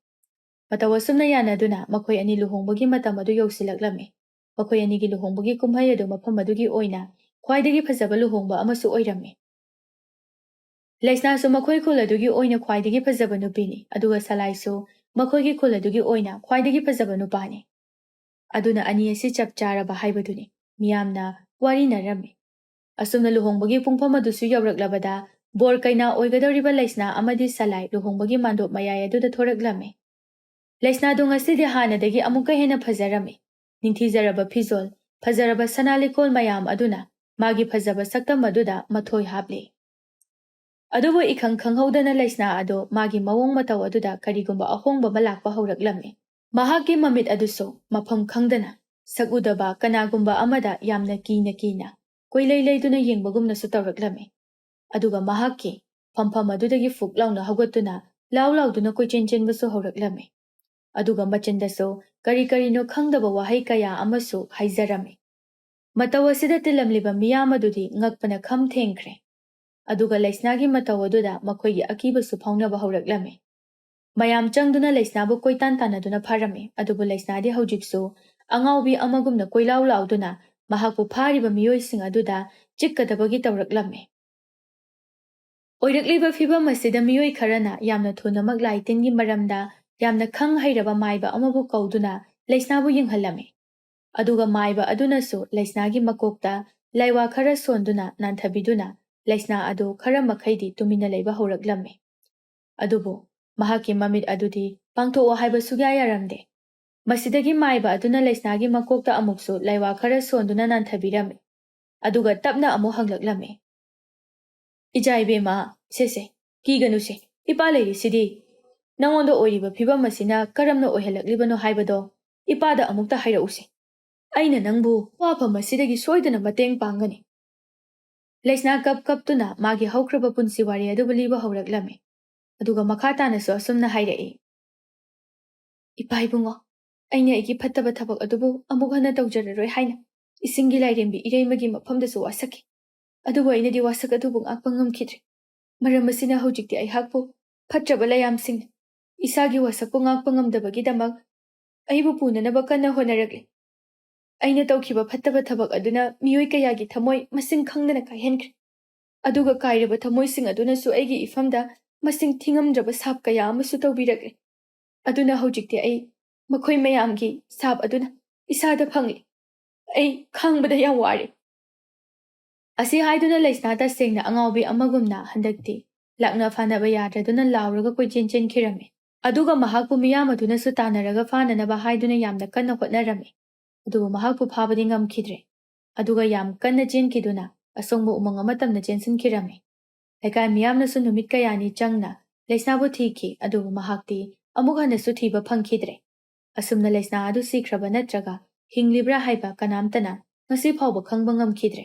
Speaker 2: ꯃꯇꯧ ꯑꯁꯨꯝꯅ ꯌꯥꯅꯗꯨꯅ ꯃꯈꯣꯏ ꯑꯅꯤ ꯂꯨꯍꯣꯡꯕꯒꯤ ꯃꯇꯝ ꯑꯗꯨ ꯌꯧꯁꯤꯜꯂꯛꯂꯝꯃꯤ ꯃꯈꯣꯏ ꯑꯅꯤꯒꯤ ꯂꯨꯍꯣꯡꯕꯒꯤ ꯀꯨꯝꯍꯩ ꯑꯗꯨ ꯃꯐꯝ ꯑꯗꯨꯒꯤ ꯑꯣꯏꯅ ꯈ꯭ꯋꯥꯏꯗꯒꯤ ꯐꯖꯕ ꯂꯨꯍꯣꯡꯕ ꯑꯃꯁꯨ ꯑꯣꯏꯔꯝꯃꯤ ꯂꯩꯁꯅꯥꯁꯨ ꯃꯈꯣꯏ ꯈꯨꯜ ꯑꯗꯨꯒꯤ ꯑꯣꯏꯅ ꯈ꯭ꯋꯥꯏꯗꯒꯤ ꯐꯖꯕ ꯅꯨꯄꯤꯅꯤ ꯑꯗꯨꯒ ꯁꯂꯥꯏꯁꯨ ꯃꯈꯣꯏꯒꯤ ꯈꯨꯜ ꯑꯗꯨꯒꯤ ꯑꯣꯏꯅ ꯈ꯭ꯋꯥꯏꯗꯒꯤ ꯐꯖꯕ ꯅꯨꯄꯥꯅꯤ ꯑꯗꯨꯅ ꯑꯅꯤ ꯑꯁꯤ ꯆꯞ ꯆꯥꯔꯕ ꯍꯥꯏꯕꯗꯨꯅꯤ ꯃꯤꯌꯥꯝꯅ ꯋꯥꯔꯤꯅꯔꯝꯃꯤ ꯑꯁꯨꯝꯅ ꯂꯨꯍꯣꯡꯕꯒꯤ ꯄꯨꯡꯐꯝ ꯑꯗꯨꯁꯨ ꯌꯧꯔꯛꯂꯕꯗ ꯕꯣꯔ ꯀꯩꯅꯥ ꯑꯣꯏꯒꯗꯧꯔꯤꯕ ꯂꯩꯁꯅꯥ ꯑꯃꯗꯤ ꯁꯂꯥꯏ ꯂꯨꯍꯣꯡꯕꯒꯤ ꯃꯥꯟꯗꯣꯞ ꯃꯌꯥꯏ ꯑꯗꯨꯗ ꯊꯣꯔꯛꯂꯝꯃꯤ ꯂꯩꯁꯅꯥꯗꯨ ꯉꯁꯤꯗꯤ ꯍꯥꯟꯅꯗꯒꯤ ꯑꯃꯨꯛꯀ ꯍꯦꯟꯅ ꯐꯖꯔꯝꯃꯤ ꯅꯤꯡꯊꯤꯖꯔꯕ ꯐꯤꯖꯣꯜ ꯐꯖꯔꯕ ꯁꯅꯥ ꯂꯤꯛꯀꯣꯜ ꯃꯌꯥꯝ ꯑꯗꯨꯅ ꯃꯥꯒꯤ ꯐꯖꯕ ꯁꯛꯇꯝ ꯑꯗꯨꯗ ꯃꯊꯣꯏ ꯍꯥꯞꯂꯤ ꯑꯗꯨꯕꯨ ꯏꯈꯪ ꯈꯪꯍꯧꯗꯅ ꯂꯩꯁꯅꯥ ꯑꯗꯨ ꯃꯥꯒꯤ ꯃꯑꯣꯡ ꯃꯇꯧ ꯑꯗꯨꯗ ꯀꯔꯤꯒꯨꯝꯕ ꯑꯍꯣꯡꯕ ꯑꯃ ꯂꯥꯛꯄ ꯍꯧꯔꯛꯂꯝꯃꯤ ꯃꯍꯥꯛꯀꯤ ꯃꯃꯤꯠ ꯑꯗꯨꯁꯨ ꯃꯐꯝ ꯈꯪꯗꯅ ꯁꯛꯎꯗꯕ ꯀꯅꯥꯒꯨꯝꯕ ꯑꯃꯗ ꯌꯥꯝꯅ ꯀꯤꯅ ꯀꯣꯏꯂꯩ ꯂꯩꯗꯨꯅ ꯌꯦꯡꯕꯒꯨꯝꯅꯁꯨ ꯇꯧꯔꯛꯂꯝꯃꯤ ꯑꯗꯨꯒ ꯃꯍꯥꯛꯀꯤ ꯐꯝꯐꯝ ꯑꯗꯨꯗꯒꯤ ꯐꯨꯛ ꯂꯥꯎꯅ ꯍꯧꯒꯠꯇꯨꯅ ꯂꯥꯎꯗꯨꯅ ꯀꯣꯏꯆꯦꯟ ꯆꯦꯟꯕꯁꯨ ꯍꯧꯔꯛꯂꯝꯃꯤ ꯑꯗꯨꯒ ꯃꯆꯤꯟꯗꯁꯨ ꯀꯔꯤꯅꯣ ꯈꯪꯗꯕ ꯋꯥꯍꯩ ꯀꯌꯥ ꯑꯃꯁꯨ ꯍꯥꯏꯖꯔꯝꯃꯤ ꯃꯇꯧ ꯑꯁꯤꯗ ꯇꯤꯜꯂꯝꯂꯤꯕ ꯃꯤꯌꯥꯝ ꯑꯗꯨꯗꯤ ꯉꯛꯄꯅ ꯈꯝ ꯊꯦꯡꯈ꯭ꯔꯦ ꯑꯗꯨꯒ ꯂꯩꯁꯅꯥꯒꯤ ꯃꯇꯧ ꯑꯗꯨꯗ ꯃꯈꯣꯏꯒꯤ ꯑꯀꯤꯕꯁꯨ ꯐꯥꯎꯅꯕ ꯍꯧꯔꯛꯂꯝꯃꯤ ꯃꯌꯥꯝ ꯆꯪꯗꯨꯅ ꯂꯩꯁꯅꯥꯕꯨ ꯀꯣꯏꯇꯥꯟ ꯇꯥꯟꯅꯗꯨꯅ ꯐꯥꯔꯝꯃꯤ ꯑꯗꯨꯕꯨ ꯂꯩꯁꯅꯥꯗꯤ ꯍꯧꯖꯤꯛꯁꯨ ꯑꯉꯥꯎꯕꯤ ꯑꯃꯒꯨꯝꯅ ꯀꯣꯏꯂꯥꯎ ꯂꯥꯎꯗꯨꯅ ꯃꯍꯥꯛꯄꯨ ꯐꯥꯔꯤꯕ ꯃꯤꯑꯣꯏꯁꯤꯡ ꯑꯗꯨꯗ ꯆꯤꯛꯀꯗꯕꯒꯤ ꯇꯧꯔꯛꯂꯝꯃꯤ ꯑꯣꯏꯔꯛꯂꯤꯕ ꯐꯤꯚꯝ ꯑꯁꯤꯗ ꯃꯤꯑꯣꯏ ꯈꯔꯅ ꯌꯥꯝꯅ ꯊꯨꯅꯃꯛ ꯂꯥꯏ ꯇꯤꯟꯒꯤ ꯃꯔꯝꯗ ꯌꯥꯝꯅ ꯈꯪ ꯍꯩꯔꯕ ꯃꯥꯏꯕ ꯑꯃꯕꯨ ꯀꯧꯗꯨꯅ ꯂꯩꯁꯅꯥꯕꯨ ꯌꯦꯡꯍꯜꯂꯝꯃꯤ ꯑꯗꯨꯒ ꯃꯥꯏꯕ ꯑꯗꯨꯅꯁꯨ ꯂꯩꯁꯅꯥꯒꯤ ꯃꯀꯣꯛꯇ ꯂꯥꯏꯋꯥ ꯈꯔ ꯁꯣꯟꯗꯨꯅ ꯅꯥꯟꯊꯕꯤꯗꯨꯅ ꯂꯩꯁꯅꯥ ꯑꯗꯨ ꯈꯔ ꯃꯈꯩꯗꯤ ꯇꯨꯃꯤꯟꯅ ꯂꯩꯕ ꯍꯧꯔꯛꯂꯝꯃꯤ ꯑꯗꯨꯕꯨ ꯃꯍꯥꯛꯀꯤ ꯃꯃꯤꯠ ꯑꯗꯨꯗꯤ ꯄꯥꯡꯊꯣꯛꯑꯣ ꯍꯥꯏꯕ ꯁꯨꯛꯌꯥ ꯌꯥꯔꯝꯗꯦ
Speaker 1: ꯃꯁꯤꯗꯒꯤ ꯃꯥꯏꯕ ꯑꯗꯨꯅ ꯂꯩꯁꯅꯥꯒꯤ ꯃꯀꯣꯛꯇ ꯑꯃꯨꯛꯁꯨ ꯂꯩꯋꯥ ꯈꯔ ꯁꯣꯟꯗꯨꯅ ꯅꯥꯟꯊꯕꯤꯔꯝꯃꯤ, ꯑꯗꯨꯒ ꯇꯞꯅ ꯑꯃꯨꯛ ꯍꯪꯂꯛꯂꯝꯃꯤ꯫ ꯏꯆꯥ ꯏꯕꯦꯝꯃ, ꯁꯦ ꯀꯤꯒꯅꯨꯁꯦ, ꯏꯄꯥ ꯂꯩꯔꯤꯁꯤꯗꯤ꯫ ꯅꯉꯣꯟꯗ ꯑꯣꯏꯔꯤꯕ ꯐꯤꯚꯝ ꯑꯁꯤꯅ ꯀꯔꯝꯅ ꯑꯣꯏꯍꯜꯂꯛꯂꯤꯕꯅꯣ ꯍꯥꯏꯕꯗꯣ ꯏꯄꯥꯗ ꯑꯃꯨꯛꯇ ꯍꯥꯏꯔꯛꯎꯁꯦ꯫ ꯑꯩꯅ ꯅꯪꯕꯨ ꯋꯥꯐꯝ ꯑꯁꯤꯗꯒꯤ ꯁꯣꯏꯗꯅ ꯃꯇꯦꯡ ꯄꯥꯡꯒꯅꯤ꯫ ꯂꯩꯁꯅꯥ ꯀꯞꯇꯨꯅ ꯃꯥꯒꯤ ꯍꯧꯈ꯭ꯔꯕ ꯄꯨꯟꯁꯤ ꯋꯥꯔꯤ ꯑꯗꯨꯕꯨ ꯂꯤꯕ ꯍꯧꯔꯛꯂꯝꯃꯤ, ꯑꯗꯨꯒ ꯃꯈꯥ ꯇꯥꯅꯁꯨ ꯑꯁꯨꯝꯅ ꯍꯥꯏꯔꯛꯏ꯫ ꯏꯄꯥ ꯏꯕꯨꯡꯉꯣ, ꯑꯩꯅ ꯑꯩꯒꯤ ꯐꯠꯇꯕ ꯊꯕꯛ ꯑꯗꯨꯕꯨ ꯑꯃꯨꯛ ꯍꯟꯅ ꯇꯧꯖꯔꯔꯣꯏ ꯍꯥꯏꯅ ꯏꯁꯤꯡꯒꯤ ꯂꯥꯏꯔꯦꯝꯕꯤ ꯏꯔꯩꯃꯒꯤ ꯃꯐꯝꯗꯁꯨ ꯋꯥꯁꯛꯈꯤ, ꯑꯗꯨꯕꯨ ꯑꯩꯅꯗꯤ ꯋꯥꯁꯛ ꯑꯗꯨꯕꯨ ꯉꯥꯛꯄ ꯉꯝꯈꯤꯗ꯭ꯔꯦ꯫ ꯃꯔꯝ ꯑꯁꯤꯅ ꯍꯧꯖꯤꯛꯇꯤ ꯑꯩꯍꯥꯛꯄꯨ ꯐꯠꯇ꯭ꯔꯕ ꯂꯥꯏꯌꯥꯝꯁꯤꯡꯅ ꯏꯁꯥꯒꯤ ꯋꯥꯁꯛꯄꯨ ꯉꯥꯛꯄ ꯉꯝꯗꯕꯒꯤꯗꯃꯛ ꯑꯩꯕꯨ ꯄꯨꯅꯅꯕ ꯀꯟꯅ ꯍꯣꯠꯅꯔꯛꯂꯤ꯫ ꯑꯩꯅ ꯇꯧꯈꯤꯕ ꯐꯠꯇꯕ ꯊꯕꯛ ꯑꯗꯨꯅ ꯃꯤꯑꯣꯏ ꯀꯌꯥꯒꯤ ꯊꯃꯣꯏ ꯃꯁꯤꯡ ꯈꯪꯗꯅ ꯀꯥꯏꯍꯟꯈ꯭ꯔꯦ, ꯑꯗꯨꯒ ꯀꯥꯏꯔꯕ ꯊꯃꯣꯏꯁꯤꯡ ꯑꯗꯨꯅꯁꯨ ꯑꯩꯒꯤ ꯏꯐꯝꯗ ꯃꯁꯤꯡ ꯊꯤꯉꯝꯗ꯭ꯔꯕ ꯁꯥꯞ ꯀꯌꯥ ꯑꯃꯁꯨ ꯇꯧꯕꯤꯔꯛꯂꯤ꯫ ꯑꯗꯨꯅ ꯍꯧꯖꯤꯛꯇꯤ ꯑꯩ ꯃꯈꯣꯏ ꯃꯌꯥꯝꯒꯤ ꯁꯥꯞ ꯑꯗꯨꯅ ꯏꯁꯥꯗ ꯐꯪꯂꯤ꯫ ꯑꯩ ꯈꯥꯡꯕꯗ ꯌꯥꯝ ꯋꯥꯔꯦ꯫ ꯑꯁꯤ ꯍꯥꯏꯗꯨꯅ ꯂꯩꯁꯅꯥ ꯇꯁꯦꯡꯅ ꯑꯉꯥꯎꯕꯤ ꯑꯃꯒꯨꯝꯅ ꯍꯟꯗꯛꯇꯤ ꯂꯥꯛꯅ ꯐꯥꯅꯕ ꯌꯥꯗ꯭ꯔꯗꯨꯅ ꯂꯥꯎꯔꯒ ꯀꯣꯏꯆꯦꯟ ꯆꯦꯟꯈꯤꯔꯝꯃꯤ, ꯑꯗꯨꯒ ꯃꯍꯥꯛꯄꯨ ꯃꯤꯌꯥꯝ ꯑꯗꯨꯅꯁꯨ ꯇꯥꯟꯅꯔꯒ ꯐꯥꯅꯅꯕ ꯍꯥꯏꯗꯨꯅ ꯌꯥꯝꯅ ꯀꯟꯅ ꯍꯣꯠꯅꯔꯝꯃꯤ, ꯑꯗꯨꯕꯨ ꯃꯍꯥꯛꯄꯨ ꯐꯥꯕꯗꯤ ꯉꯝꯈꯤꯗ꯭ꯔꯦ, ꯑꯗꯨꯒ ꯌꯥꯝ ꯀꯟꯅ ꯆꯦꯟꯈꯤꯗꯨꯅ ꯑꯁꯣꯡꯕ ꯎꯃꯪ ꯑꯃꯇꯝꯅ ꯆꯦꯟꯁꯤꯟꯈꯤꯔꯝꯃꯤ꯫ ꯂꯩꯀꯥꯏ ꯃꯤꯌꯥꯝꯅꯁꯨ ꯅꯨꯃꯤꯠ ꯀꯌꯥꯅꯤ ꯆꯪꯅ ꯂꯩꯁꯅꯥꯕꯨ ꯊꯤꯈꯤ, ꯑꯗꯨꯕꯨ ꯃꯍꯥꯛꯇꯤ ꯑꯃꯨꯛ ꯍꯟꯅꯁꯨ ꯊꯤꯕ ꯐꯪꯈꯤꯗ꯭ꯔꯦ꯫ ꯑꯁꯨꯝꯅ ꯂꯩꯁꯅꯥ ꯑꯗꯨ ꯁꯤꯈ꯭ꯔꯕ ꯅꯠꯇ꯭ꯔꯒ ꯍꯤꯡꯂꯤꯕ꯭ꯔꯥ ꯍꯥꯏꯕ ꯀꯅꯥꯝꯇꯅ ꯉꯁꯤ ꯐꯥꯎꯕ ꯈꯪꯕ ꯉꯝꯈꯤꯗ꯭ꯔꯦ꯫